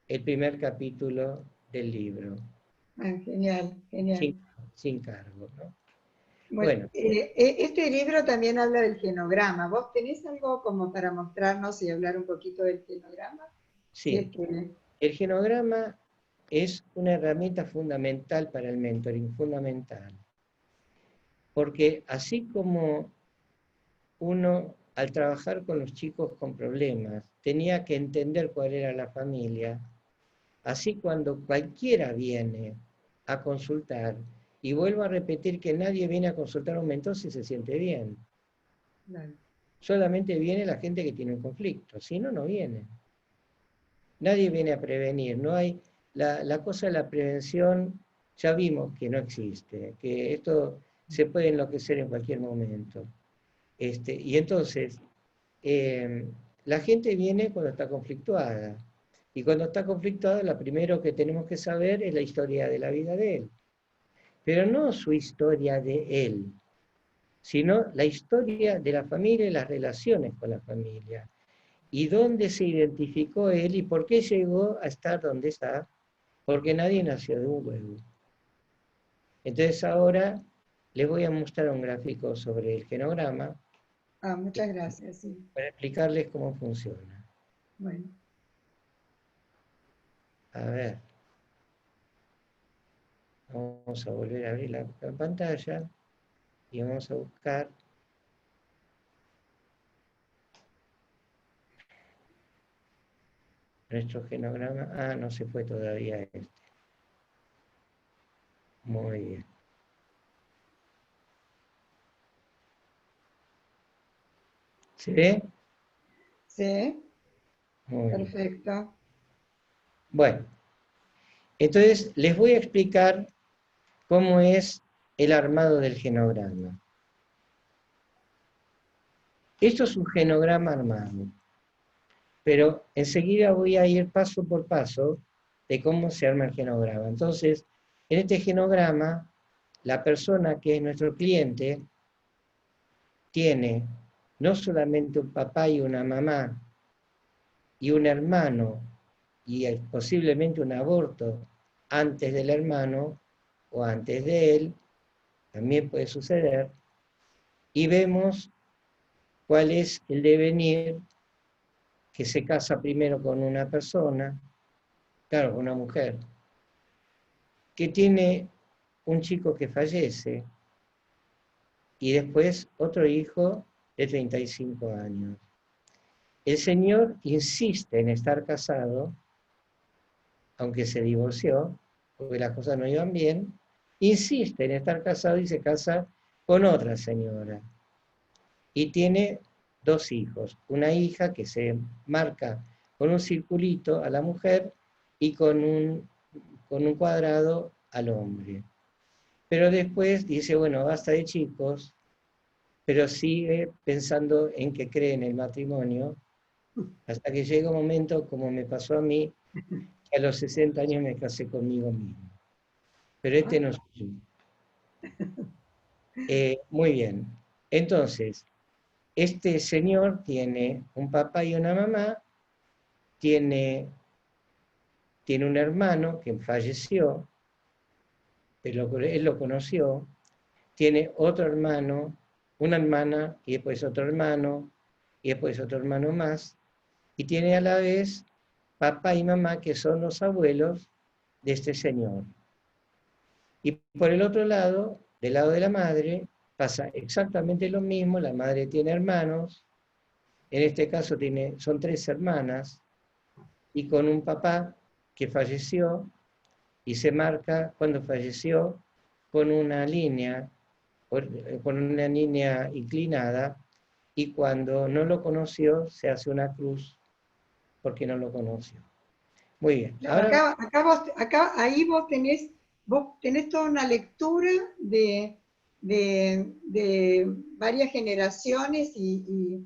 S2: el primer capítulo del libro.
S1: Genial, genial.
S2: Sin cargo, ¿no?
S1: Bueno, este libro también habla del genograma. ¿Vos tenés algo como para mostrarnos y hablar un poquito del genograma?
S2: Sí. El genograma es una herramienta fundamental para el mentoring, fundamental. Porque así como uno, al trabajar con los chicos con problemas, tenía que entender cuál era la familia, así cuando cualquiera viene a consultar, y vuelvo a repetir que nadie viene a consultar a un mentor si se siente bien.
S1: Claro.
S2: Solamente viene la gente que tiene un conflicto, si no, no viene. Nadie viene a prevenir, no hay, la cosa de la prevención ya vimos que no existe, que esto se puede enloquecer en cualquier momento. Y entonces, la gente viene cuando está conflictuada, y cuando está conflictuada, lo primero que tenemos que saber es la historia de la vida de él. Pero no su historia de él, sino la historia de la familia y las relaciones con la familia. Y dónde se identificó él y por qué llegó a estar donde está, porque nadie nació de un huevo. Entonces ahora les voy a mostrar un gráfico sobre el genograma.
S1: Muchas gracias, sí.
S2: Para explicarles cómo funciona.
S1: Bueno.
S2: A ver. Vamos a volver a abrir la pantalla y vamos a buscar nuestro genograma. No se fue todavía este. Muy bien. ¿Se ve?
S1: Sí.
S2: Muy
S1: Perfecto.
S2: Bien. Bueno, entonces les voy a explicar cómo es el armado del genograma. Esto es un genograma armado, pero enseguida voy a ir paso por paso de cómo se arma el genograma. Entonces, en este genograma, la persona que es nuestro cliente tiene no solamente un papá y una mamá y un hermano y posiblemente un aborto antes del hermano o antes de él, también puede suceder, y vemos cuál es el devenir, que se casa primero con una persona, claro, con una mujer, que tiene un chico que fallece y después otro hijo de 35 años. El señor insiste en estar casado, aunque se divorció, porque las cosas no iban bien, insiste en estar casado y se casa con otra señora. Y tiene 2 hijos, una hija que se marca con un circulito a la mujer y con un cuadrado al hombre. Pero después dice, bueno, basta de chicos, pero sigue pensando en que cree en el matrimonio, hasta que llega un momento, como me pasó a mí, que a los 60 años me casé conmigo mismo. Pero este no soy yo. Muy bien. Entonces, este señor tiene un papá y una mamá, tiene un hermano que falleció, pero él lo conoció, tiene otro hermano, una hermana, y después otro hermano, y después otro hermano más, y tiene a la vez papá y mamá que son los abuelos de este señor. Y por el otro lado, del lado de la madre, pasa exactamente lo mismo, la madre tiene hermanos, en este caso son 3 hermanas, y con un papá que falleció, y se marca cuando falleció con una línea inclinada, y cuando no lo conoció se hace una cruz porque no lo conoció. Muy bien. Ahora,
S1: Ahí vos tenés toda una lectura de varias generaciones y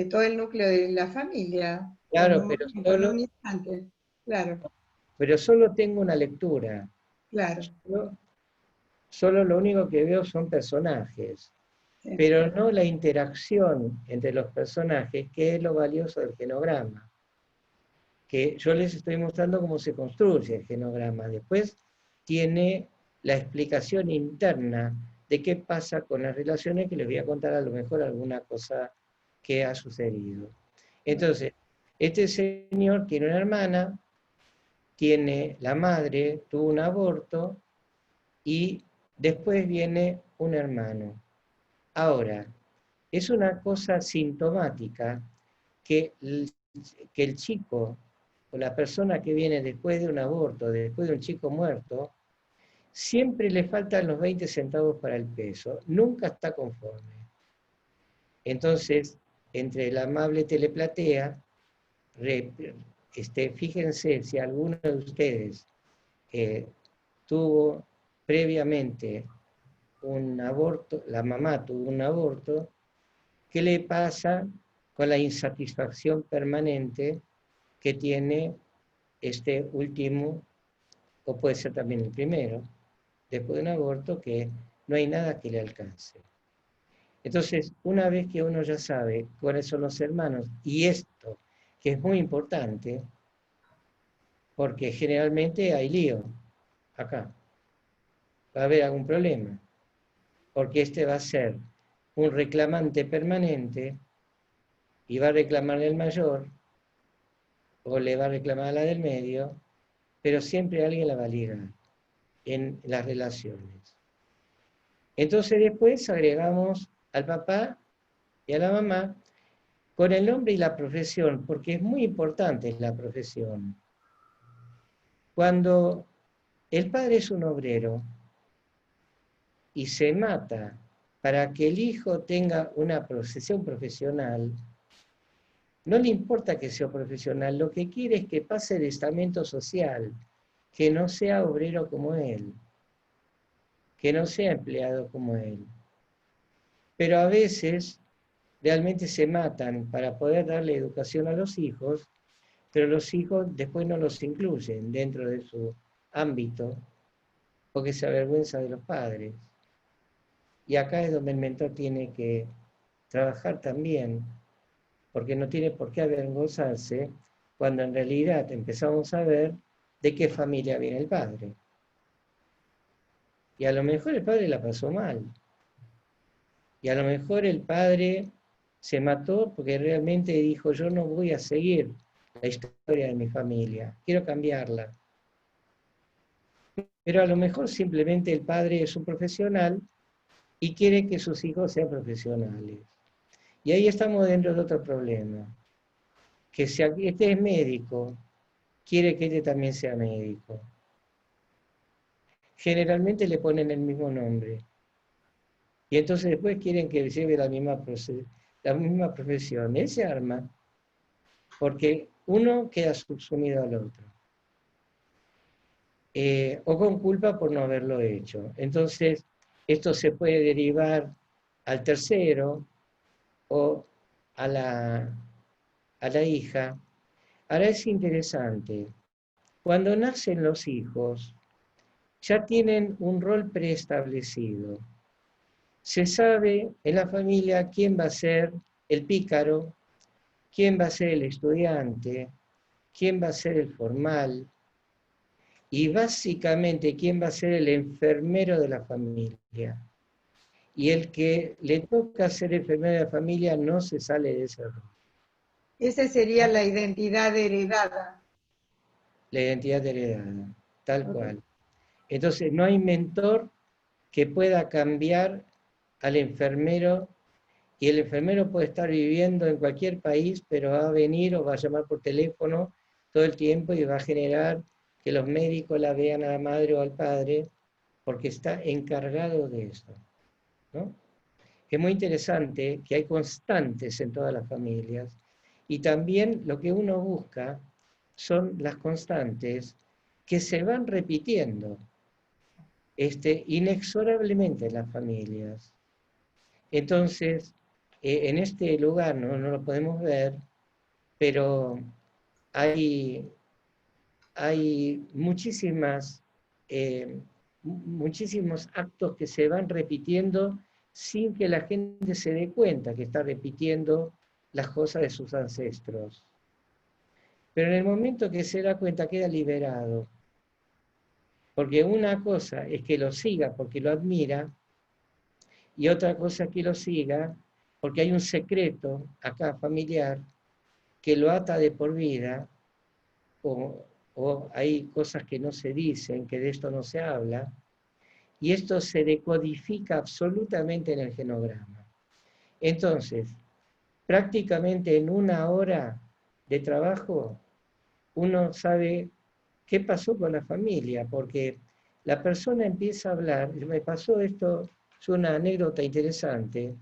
S1: todo el núcleo de la familia.
S2: claro,
S1: Con un instante. Claro,
S2: pero solo tengo una lectura.
S1: claro.
S2: Solo lo único que veo son personajes,
S1: Sí.
S2: pero no la interacción entre los personajes, que es lo valioso del genograma. Que yo les estoy mostrando cómo se construye el genograma. Después tiene la explicación interna de qué pasa con las relaciones, que les voy a contar a lo mejor alguna cosa que ha sucedido. Entonces, este señor tiene una hermana, tiene la madre, tuvo un aborto, y después viene un hermano. Ahora, es una cosa sintomática que el chico o la persona que viene después de un aborto, después de un chico muerto, siempre le faltan los 20 centavos para el peso, nunca está conforme. Entonces, entre la amable teleplatea, fíjense si alguno de ustedes tuvo previamente un aborto, la mamá tuvo un aborto, ¿qué le pasa con la insatisfacción permanente que tiene este último, o puede ser también el primero, después de un aborto, que no hay nada que le alcance? Entonces, una vez que uno ya sabe cuáles son los hermanos, y esto, que es muy importante, porque generalmente hay lío acá, va a haber algún problema, porque este va a ser un reclamante permanente y va a reclamarle al mayor, o le va a reclamar a la del medio, pero siempre alguien la va a ligar en las relaciones. Entonces después agregamos al papá y a la mamá con el nombre y la profesión, porque es muy importante la profesión. Cuando el padre es un obrero y se mata para que el hijo tenga una profesión profesional, no le importa que sea profesional, lo que quiere es que pase el estamento social, que no sea obrero como él, que no sea empleado como él. Pero a veces realmente se matan para poder darle educación a los hijos, pero los hijos después no los incluyen dentro de su ámbito porque se avergüenza de los padres. Y acá es donde el mentor tiene que trabajar también, porque no tiene por qué avergonzarse cuando en realidad empezamos a ver de qué familia viene el padre. Y a lo mejor el padre la pasó mal. Y a lo mejor el padre se mató porque realmente dijo, yo no voy a seguir la historia de mi familia, quiero cambiarla. Pero a lo mejor simplemente el padre es un profesional y quiere que sus hijos sean profesionales. Y ahí estamos dentro de otro problema, que si este es médico, quiere que este también sea médico. Generalmente le ponen el mismo nombre. Y entonces después quieren que lleve la misma profesión. Él se arma porque uno queda subsumido al otro. O con culpa por no haberlo hecho. Entonces, esto se puede derivar al tercero o a la hija. Ahora es interesante, cuando nacen los hijos, ya tienen un rol preestablecido. Se sabe en la familia quién va a ser el pícaro, quién va a ser el estudiante, quién va a ser el formal, y básicamente quién va a ser el enfermero de la familia. Y el que le toca ser enfermero de la familia no se sale de ese rol.
S1: Esa sería la identidad heredada.
S2: La identidad heredada, tal cual. Entonces, no hay mentor que pueda cambiar al enfermero, y el enfermero puede estar viviendo en cualquier país, pero va a venir o va a llamar por teléfono todo el tiempo y va a generar que los médicos la vean a la madre o al padre, porque está encargado de eso, ¿no? Es muy interesante que hay constantes en todas las familias, y también lo que uno busca son las constantes que se van repitiendo inexorablemente en las familias. Entonces, en este lugar no lo podemos ver, pero hay muchísimos actos que se van repitiendo sin que la gente se dé cuenta que está repitiendo las cosas de sus ancestros. Pero en el momento que se da cuenta queda liberado. Porque una cosa es que lo siga porque lo admira, y otra cosa es que lo siga porque hay un secreto acá familiar que lo ata de por vida, o hay cosas que no se dicen, que de esto no se habla, y esto se decodifica absolutamente en el genograma. Entonces, prácticamente en 1 hora de trabajo, uno sabe qué pasó con la familia, porque la persona empieza a hablar. Me pasó esto, es una anécdota interesante.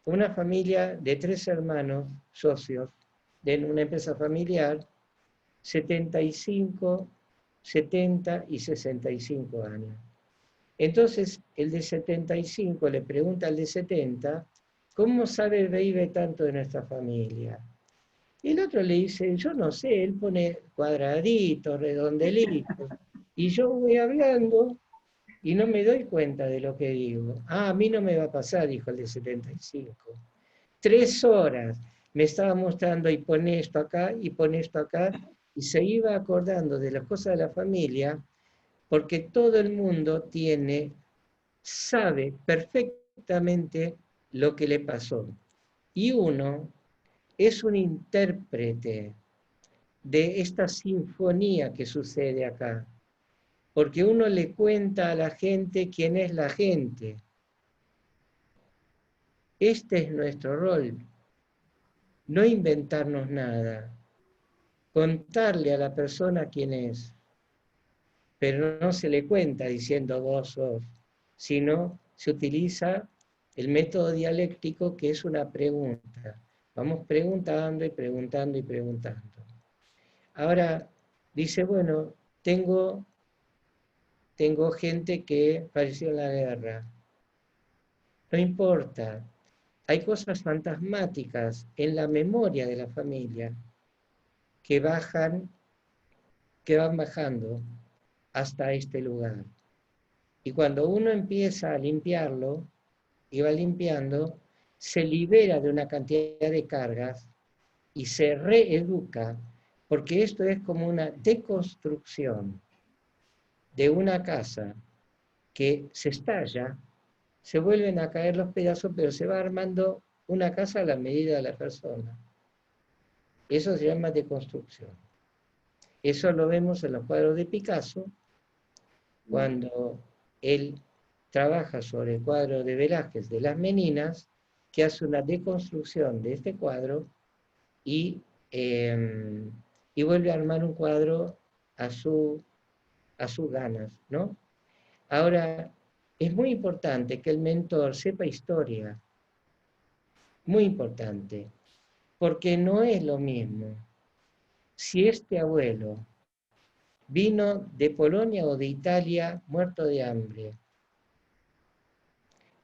S2: Una familia de 3 hermanos, socios, de una empresa familiar, 75, 70 y 65 años. Entonces, el de 75 le pregunta al de 70, ¿cómo sabe el baby tanto de nuestra familia? Y el otro le dice, yo no sé, él pone cuadraditos, redondelitos, y yo voy hablando y no me doy cuenta de lo que digo. Ah, a mí no me va a pasar, dijo el de 75. 3 horas me estaba mostrando, y pone esto acá, y pone esto acá, y se iba acordando de las cosas de la familia, porque todo el mundo sabe perfectamente lo que le pasó. Y uno es un intérprete de esta sinfonía que sucede acá, porque uno le cuenta a la gente quién es la gente. Este es nuestro rol, no inventarnos nada, contarle a la persona quién es, pero no se le cuenta diciendo vos sos, sino se utiliza el método dialéctico, que es una pregunta. Vamos preguntando y preguntando y preguntando. Ahora, dice, bueno, tengo gente que falleció en la guerra. No importa. hay cosas fantasmáticas en la memoria de la familia que van bajando hasta este lugar. Y cuando uno empieza a limpiarlo y va limpiando, se libera de una cantidad de cargas y se reeduca, porque esto es como una deconstrucción de una casa que se estalla, se vuelven a caer los pedazos, pero se va armando una casa a la medida de la persona. Eso se llama deconstrucción. Eso lo vemos en los cuadros de Picasso, cuando él trabaja sobre el cuadro de Velázquez de Las Meninas, que hace una deconstrucción de este cuadro y vuelve a armar un cuadro a sus ganas, ¿no? Ahora, es muy importante que el mentor sepa historia, muy importante, porque no es lo mismo si este abuelo vino de Polonia o de Italia muerto de hambre,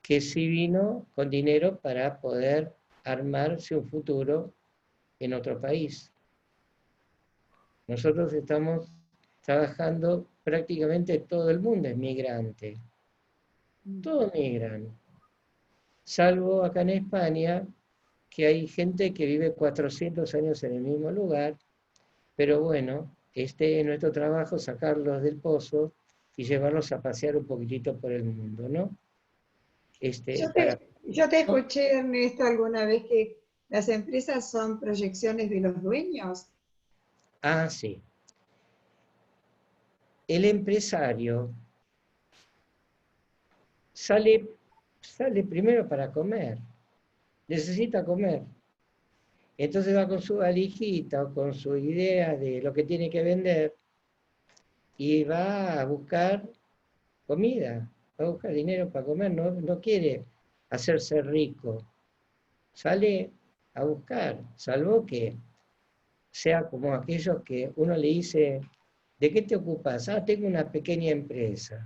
S2: que si vino con dinero para poder armarse un futuro en otro país. Nosotros estamos trabajando, prácticamente todo el mundo es migrante. Todos migran. Salvo acá en España, que hay gente que vive 400 años en el mismo lugar, pero bueno, este es nuestro trabajo, sacarlos del pozo y llevarlos a pasear un poquitito por el mundo, ¿no?
S1: Yo te escuché, Ernesto, alguna vez que las empresas son proyecciones de los dueños.
S2: Ah, sí. El empresario sale primero para comer, necesita comer. Entonces va con su valijita o con su idea de lo que tiene que vender y va a buscar comida, va a buscar dinero para comer, no quiere hacerse rico, sale a buscar, salvo que sea como aquellos que uno le dice, ¿de qué te ocupas? Ah, tengo una pequeña empresa.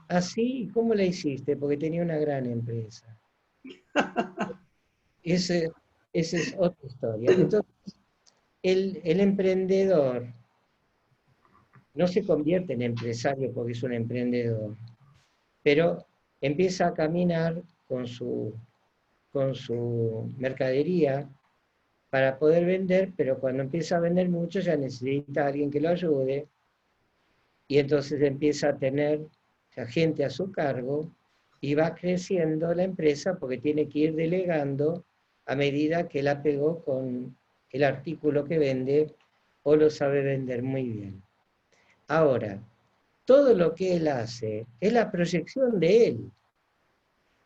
S2: ¿Ah, sí? ¿Cómo la hiciste? Porque tenía una gran empresa. Esa es otra historia. Entonces, el emprendedor no se convierte en empresario porque es un emprendedor, pero empieza a caminar con su mercadería para poder vender, pero cuando empieza a vender mucho ya necesita a alguien que lo ayude y entonces empieza a tener gente a su cargo y va creciendo la empresa porque tiene que ir delegando a medida que la pegó con el artículo que vende o lo sabe vender muy bien. Ahora, todo lo que él hace es la proyección de él,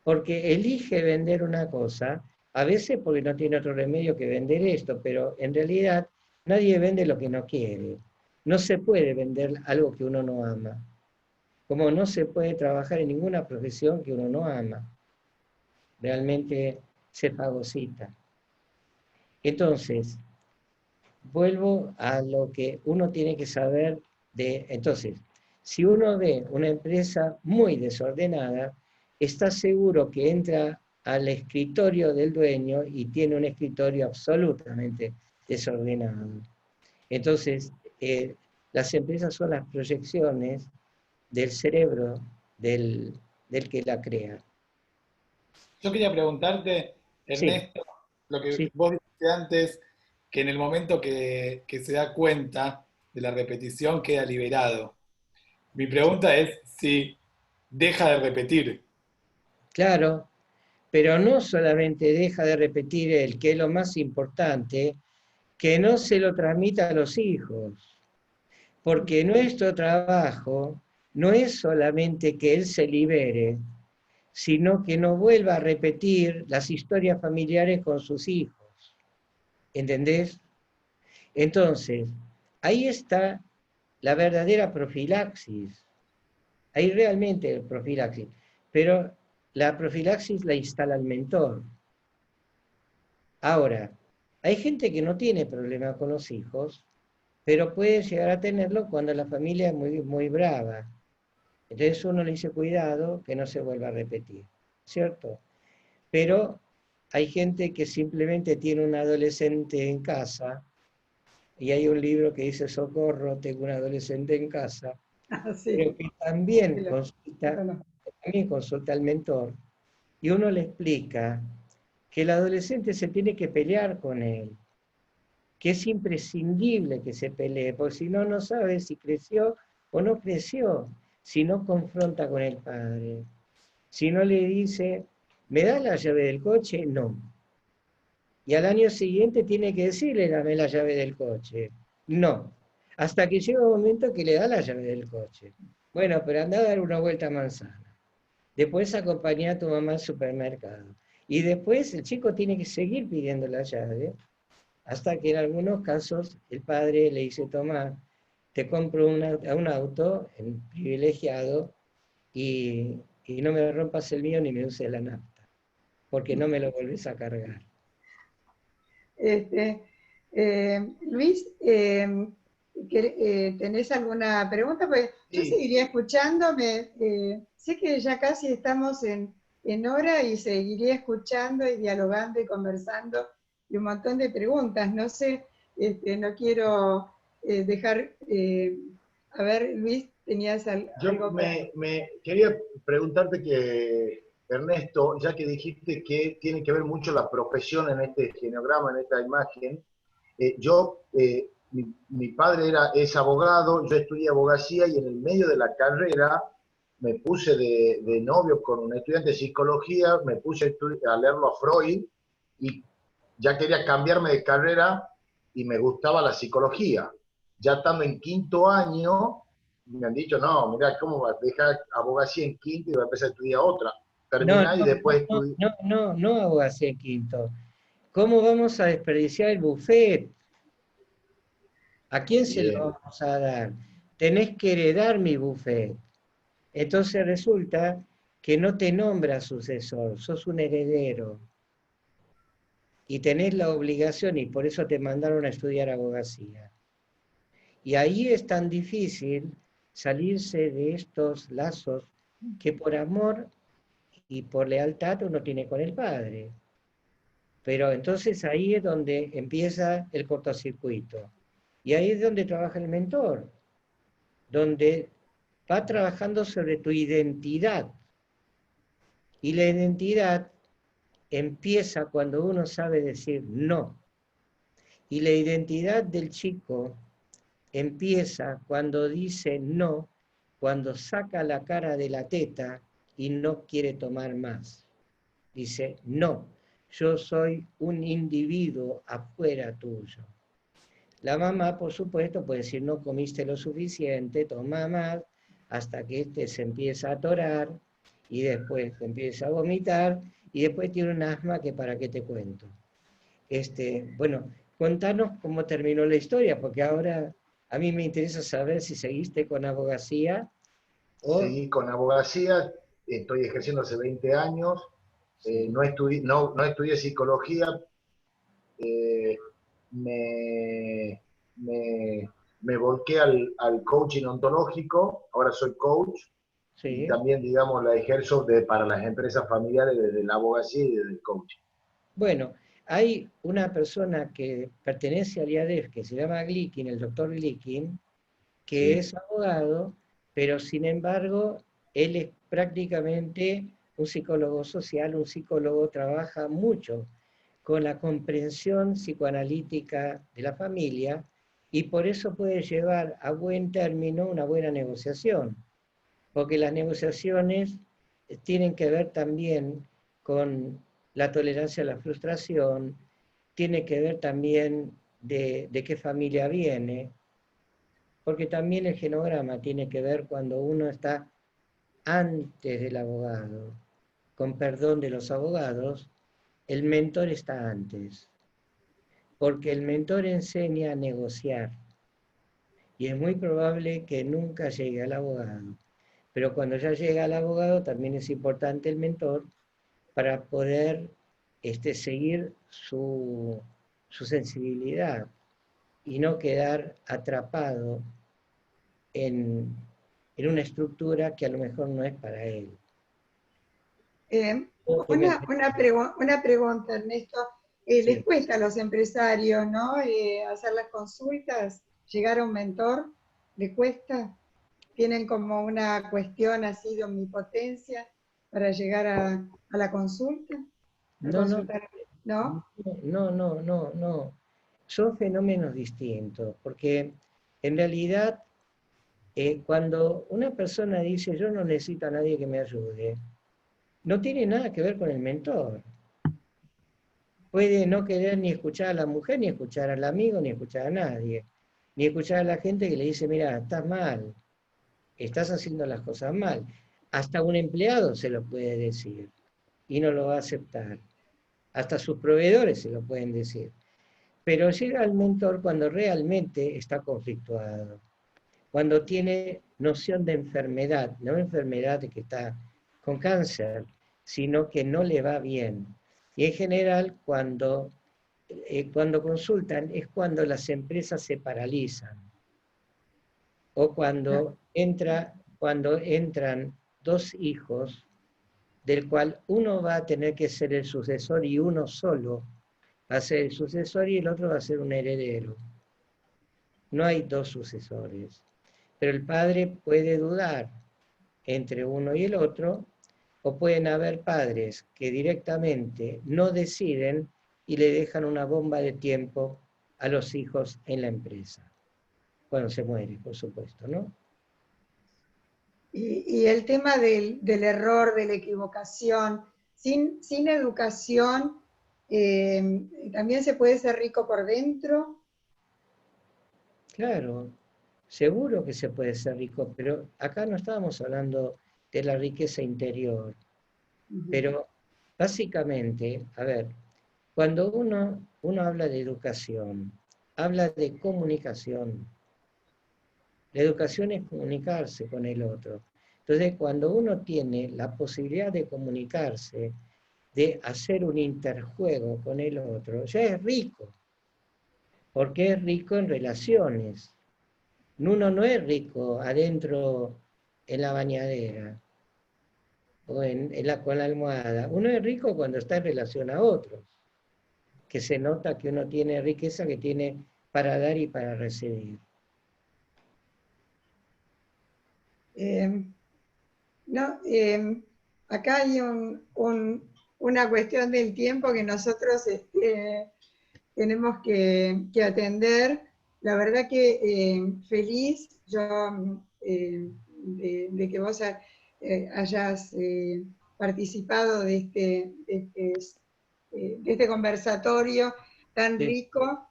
S2: porque elige vender una cosa, a veces porque no tiene otro remedio que vender esto, pero en realidad nadie vende lo que no quiere. No se puede vender algo que uno no ama, como no se puede trabajar en ninguna profesión que uno no ama. Realmente se fagocita. Entonces, vuelvo a lo que uno tiene que saber de... Entonces, si uno ve una empresa muy desordenada, está seguro que entra al escritorio del dueño y tiene un escritorio absolutamente desordenado. Entonces, las empresas son las proyecciones del cerebro del que la crea.
S5: Yo quería preguntarte,
S2: Sí,
S5: Ernesto, lo que
S2: sí.
S5: vos dijiste antes, que en el momento que se da cuenta de la repetición queda liberado. Mi pregunta es si deja de repetir.
S2: Claro, pero no solamente deja de repetir el que es lo más importante, que no se lo transmita a los hijos, porque nuestro trabajo no es solamente que él se libere, sino que no vuelva a repetir las historias familiares con sus hijos. ¿Entendés? Entonces, ahí está la verdadera profilaxis. Ahí realmente el profilaxis. Pero la profilaxis la instala el mentor. Ahora, hay gente que no tiene problema con los hijos, pero puede llegar a tenerlo cuando la familia es muy, muy brava. Entonces uno le dice, cuidado, que no se vuelva a repetir, ¿cierto? Pero hay gente que simplemente tiene un adolescente en casa, y hay un libro que dice, socorro, tengo un adolescente en casa,
S1: Ah, sí,
S2: pero que
S1: sí,
S2: también
S1: lo conozco.
S2: consulta al mentor, y uno le explica que el adolescente se tiene que pelear con él, que es imprescindible que se pelee, porque si no, no sabe si creció o no creció, si no confronta con el padre, si no le dice, ¿me das la llave del coche? No. Y al año siguiente tiene que decirle, dame la llave del coche. No. Hasta que llega un momento que le da la llave del coche. Bueno, pero anda a dar una vuelta a manzana. Después acompaña a tu mamá al supermercado. Y después el chico tiene que seguir pidiendo la llave, hasta que en algunos casos el padre le dice, toma, te compro un auto privilegiado y no me rompas el mío ni me uses la nafta, porque no me lo volvés a cargar.
S1: Este, Luis, ¿tenés alguna pregunta? Pues yo
S4: Sí,
S1: seguiría escuchándome. Sé que ya casi estamos en hora y seguiría escuchando y dialogando y conversando y un montón de preguntas. No sé, no quiero dejar... a ver, Luis, ¿tenías
S4: yo
S1: algo para...?
S4: me quería preguntarte que, Ernesto, ya que dijiste que tiene que ver mucho la profesión en este genograma, en esta imagen, mi padre es abogado, yo estudié abogacía y en el medio de la carrera me puse de novio con un estudiante de psicología, me puse a leerlo a Freud y ya quería cambiarme de carrera y me gustaba la psicología. Ya estando en quinto año, me han dicho, no, mira, ¿cómo vas a dejar abogacía en quinto y vas a empezar a estudiar otra?
S2: No,
S4: Terminar y
S2: no,
S4: después
S2: no,
S4: estudiar.
S2: no, no, no hago así en quinto. ¿Cómo vamos a desperdiciar el buffet? ¿A quién se lo
S4: Bien,
S2: vamos a dar? Tenés que heredar mi buffet. Entonces resulta que no te nombra sucesor, sos un heredero. Y tenés la obligación, y por eso te mandaron a estudiar abogacía. Y ahí es tan difícil salirse de estos lazos que por amor y por lealtad uno tiene con el padre. Pero entonces ahí es donde empieza el cortocircuito. Y ahí es donde trabaja el mentor, donde va trabajando sobre tu identidad. Y la identidad empieza cuando uno sabe decir no. Y la identidad del chico empieza cuando dice no, cuando saca la cara de la teta y no quiere tomar más. Dice, no, yo soy un individuo afuera tuyo. La mamá, por supuesto, puede decir, no comiste lo suficiente, toma más, hasta que este se empieza a atorar y después empieza a vomitar y después tiene un asma que para qué te cuento. Bueno, contanos cómo terminó la historia, porque ahora a mí me interesa saber si seguiste con abogacía o...
S4: seguí con abogacía, estoy ejerciendo hace 20 años,
S2: Sí,
S4: no estudié psicología, eh, me, me, me volqué al coaching ontológico, ahora soy coach y
S2: sí.
S4: también, digamos, la ejerzo para las empresas familiares desde la abogacía y desde el coaching.
S2: Bueno, hay una persona que pertenece al IADEF que se llama Glikin, el doctor Glikin, que
S4: Sí,
S2: es abogado, pero sin embargo, él es prácticamente un psicólogo social, un psicólogo, trabaja mucho con la comprensión psicoanalítica de la familia y por eso puede llevar a buen término una buena negociación, porque las negociaciones tienen que ver también con la tolerancia a la frustración, tiene que ver también de qué familia viene, porque también el genograma tiene que ver cuando uno está antes del abogado, con perdón de los abogados, el mentor está antes, porque el mentor enseña a negociar y es muy probable que nunca llegue al abogado. Pero cuando ya llega al abogado también es importante el mentor para poder seguir su sensibilidad y no quedar atrapado en una estructura que a lo mejor no es para él.
S1: Una pregunta, Ernesto.
S2: Sí.
S1: ¿Les cuesta a los empresarios, ¿no? Hacer las consultas, llegar a un mentor? ¿Les cuesta? ¿Tienen como una cuestión así de omnipotencia para llegar a la consulta? A
S2: No,
S1: consultar, ¿no?
S2: no. Son fenómenos distintos, porque en realidad cuando una persona dice yo no necesito a nadie que me ayude, no tiene nada que ver con el mentor. Puede no querer ni escuchar a la mujer, ni escuchar al amigo, ni escuchar a nadie, ni escuchar a la gente que le dice, mira, estás mal, estás haciendo las cosas mal. Hasta un empleado se lo puede decir y no lo va a aceptar. Hasta sus proveedores se lo pueden decir. Pero llega al mentor cuando realmente está conflictuado, cuando tiene noción de enfermedad, no enfermedad de que está con cáncer, sino que no le va bien. Y en general, cuando consultan es cuando las empresas se paralizan o cuando entran dos hijos, del cual uno va a tener que ser el sucesor y uno solo va a ser el sucesor y el otro va a ser un heredero. No hay dos sucesores. Pero el padre puede dudar entre uno y el otro, o pueden haber padres que directamente no deciden y le dejan una bomba de tiempo a los hijos en la empresa. Cuando se muere, por supuesto, ¿no?
S1: Y el tema del error, de la equivocación, sin educación, ¿también se puede ser rico por dentro?
S2: Claro, seguro que se puede ser rico, pero acá no estábamos hablando de la riqueza interior. Pero básicamente, a ver, cuando uno habla de educación, habla de comunicación. La educación es comunicarse con el otro. Entonces, cuando uno tiene la posibilidad de comunicarse, de hacer un interjuego con el otro, ya es rico, porque es rico en relaciones. Uno no es rico adentro en la bañadera o con la almohada. Uno es rico cuando está en relación a otros, que se nota que uno tiene riqueza que tiene para dar y para recibir.
S1: No, acá hay una cuestión del tiempo que nosotros tenemos que atender. La verdad que feliz yo de que vos hayas participado de este conversatorio tan
S2: Sí.
S1: rico.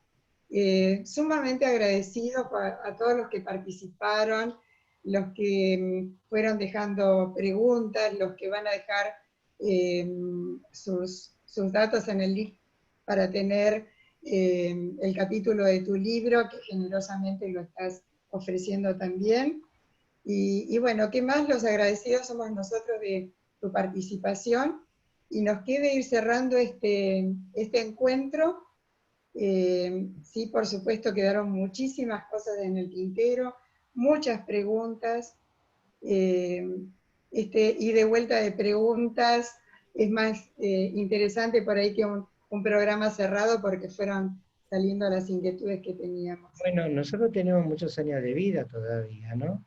S1: Sumamente agradecido a todos los que participaron, los que fueron dejando preguntas, los que van a dejar sus datos en el link para tener el capítulo de tu libro, que generosamente lo estás ofreciendo también. Y bueno, ¿qué más? Los agradecidos somos nosotros de tu participación, y nos queda ir cerrando este encuentro. Sí, por supuesto, quedaron muchísimas cosas en el tintero, muchas preguntas, y de vuelta de preguntas es más interesante por ahí que un programa cerrado, porque fueron saliendo las inquietudes que teníamos.
S2: Bueno, nosotros tenemos muchos años de vida todavía, ¿no?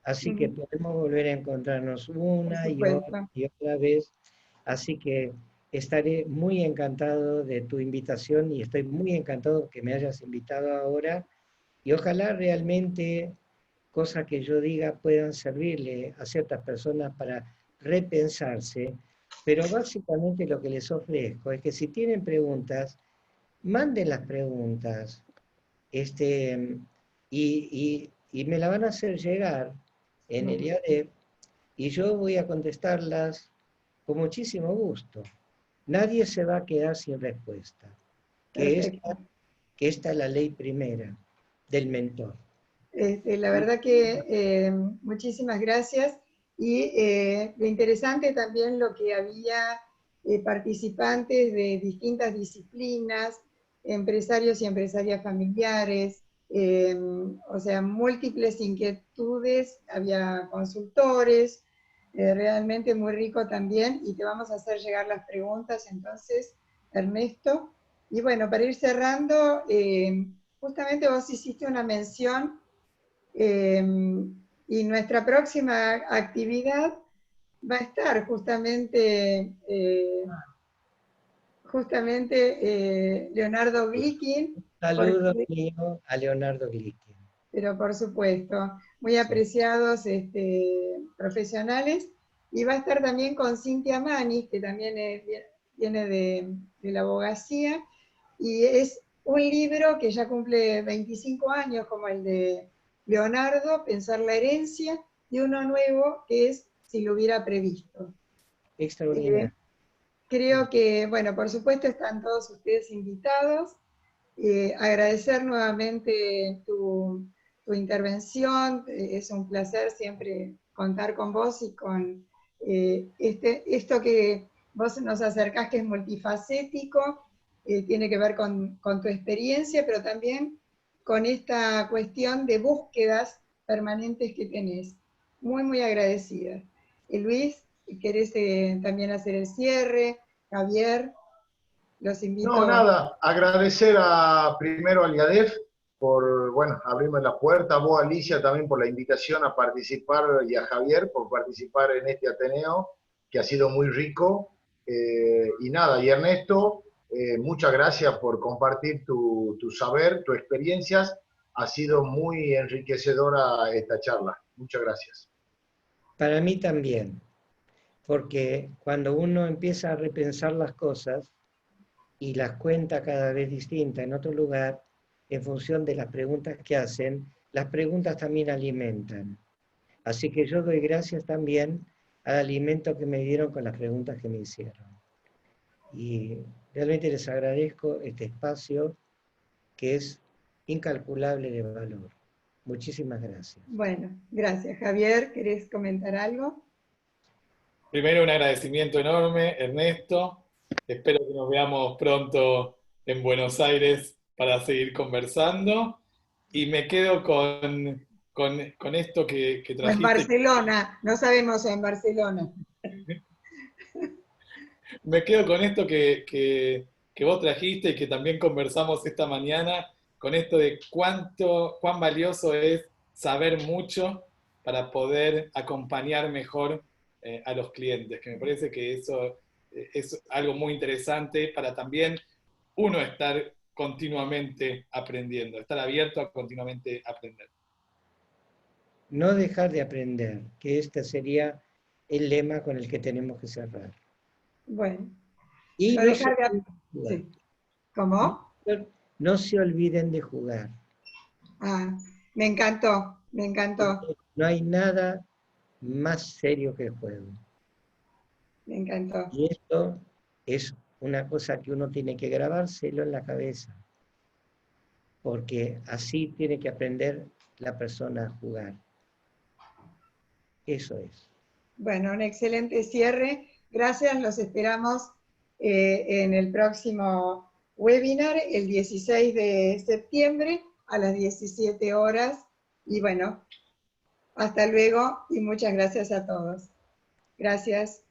S2: Así que podemos volver a encontrarnos una y otra vez. Así que estaré muy encantado de tu invitación y estoy muy encantado que me hayas invitado ahora. Y ojalá realmente cosas que yo diga puedan servirle a ciertas personas para repensarse. Pero básicamente lo que les ofrezco es que si tienen preguntas, manden las preguntas. Y me la van a hacer llegar en el IADEP y yo voy a contestarlas con muchísimo gusto. Nadie se va a quedar sin respuesta, que esta es la ley primera del mentor.
S1: La verdad que muchísimas gracias, y lo interesante también lo que había participantes de distintas disciplinas, empresarios y empresarias familiares, o sea, múltiples inquietudes, había consultores, realmente muy rico también, y te vamos a hacer llegar las preguntas entonces, Ernesto. Y bueno, para ir cerrando, justamente vos hiciste una mención, y nuestra próxima actividad va a estar justamente Leonardo Glickin,
S2: Saludo mío a Leonardo Glickin.
S1: pero por supuesto, muy apreciados profesionales, y va a estar también con Cintia Manis, que también viene de la abogacía, y es un libro que ya cumple 25 años, como el de Leonardo, Pensar la herencia, y uno nuevo que es Si lo hubiera previsto.
S2: Extraordinario.
S1: Creo que, bueno, por supuesto están todos ustedes invitados. Agradecer nuevamente tu intervención, es un placer siempre contar con vos y con esto que vos nos acercás, que es multifacético, tiene que ver con tu experiencia, pero también con esta cuestión de búsquedas permanentes que tenés. Muy, muy agradecida. Luis, ¿querés también hacer el cierre? Javier, los invito.
S4: No, nada, agradecer primero al IADEF por, bueno, abrirme la puerta, a vos, Alicia, también por la invitación a participar, y a Javier por participar en este Ateneo, que ha sido muy rico. Y nada, y Ernesto, muchas gracias por compartir tu saber, tus experiencias. Ha sido muy enriquecedora esta charla. Muchas gracias.
S2: Para mí también, porque cuando uno empieza a repensar las cosas y las cuenta cada vez distintas en otro lugar, en función de las preguntas que hacen, las preguntas también alimentan. Así que yo doy gracias también al alimento que me dieron con las preguntas que me hicieron. Y realmente les agradezco este espacio que es incalculable de valor. Muchísimas gracias.
S1: Bueno, gracias. Javier, ¿querés comentar algo?
S5: Primero, un agradecimiento enorme, Ernesto. Espero que nos veamos pronto en Buenos Aires para seguir conversando. Y me quedo con esto que
S1: O en
S5: trajiste.
S1: Barcelona, no sabemos en Barcelona.
S5: Me quedo con esto que vos trajiste y que también conversamos esta mañana, con esto de cuán valioso es saber mucho para poder acompañar mejor a los clientes, que me parece que eso es algo muy interesante para también uno estar continuamente aprendiendo, estar abierto a continuamente aprender.
S2: No dejar de aprender, que este sería el lema con el que tenemos que cerrar.
S1: Bueno,
S2: Y
S1: no
S2: no se
S1: dejar de...
S2: olviden de jugar.
S1: Sí. ¿Cómo?
S2: No se olviden de jugar.
S1: Ah, me encantó, me encantó,
S2: No hay nada más serio que el juego.
S1: me encantó.
S2: Y esto es una cosa que uno tiene que grabárselo en la cabeza, porque así tiene que aprender la persona a jugar. Eso es.
S1: Bueno, un excelente cierre. Gracias, los esperamos en el próximo webinar, el 16 de septiembre a las 17 horas. Y bueno, hasta luego y muchas gracias a todos. Gracias.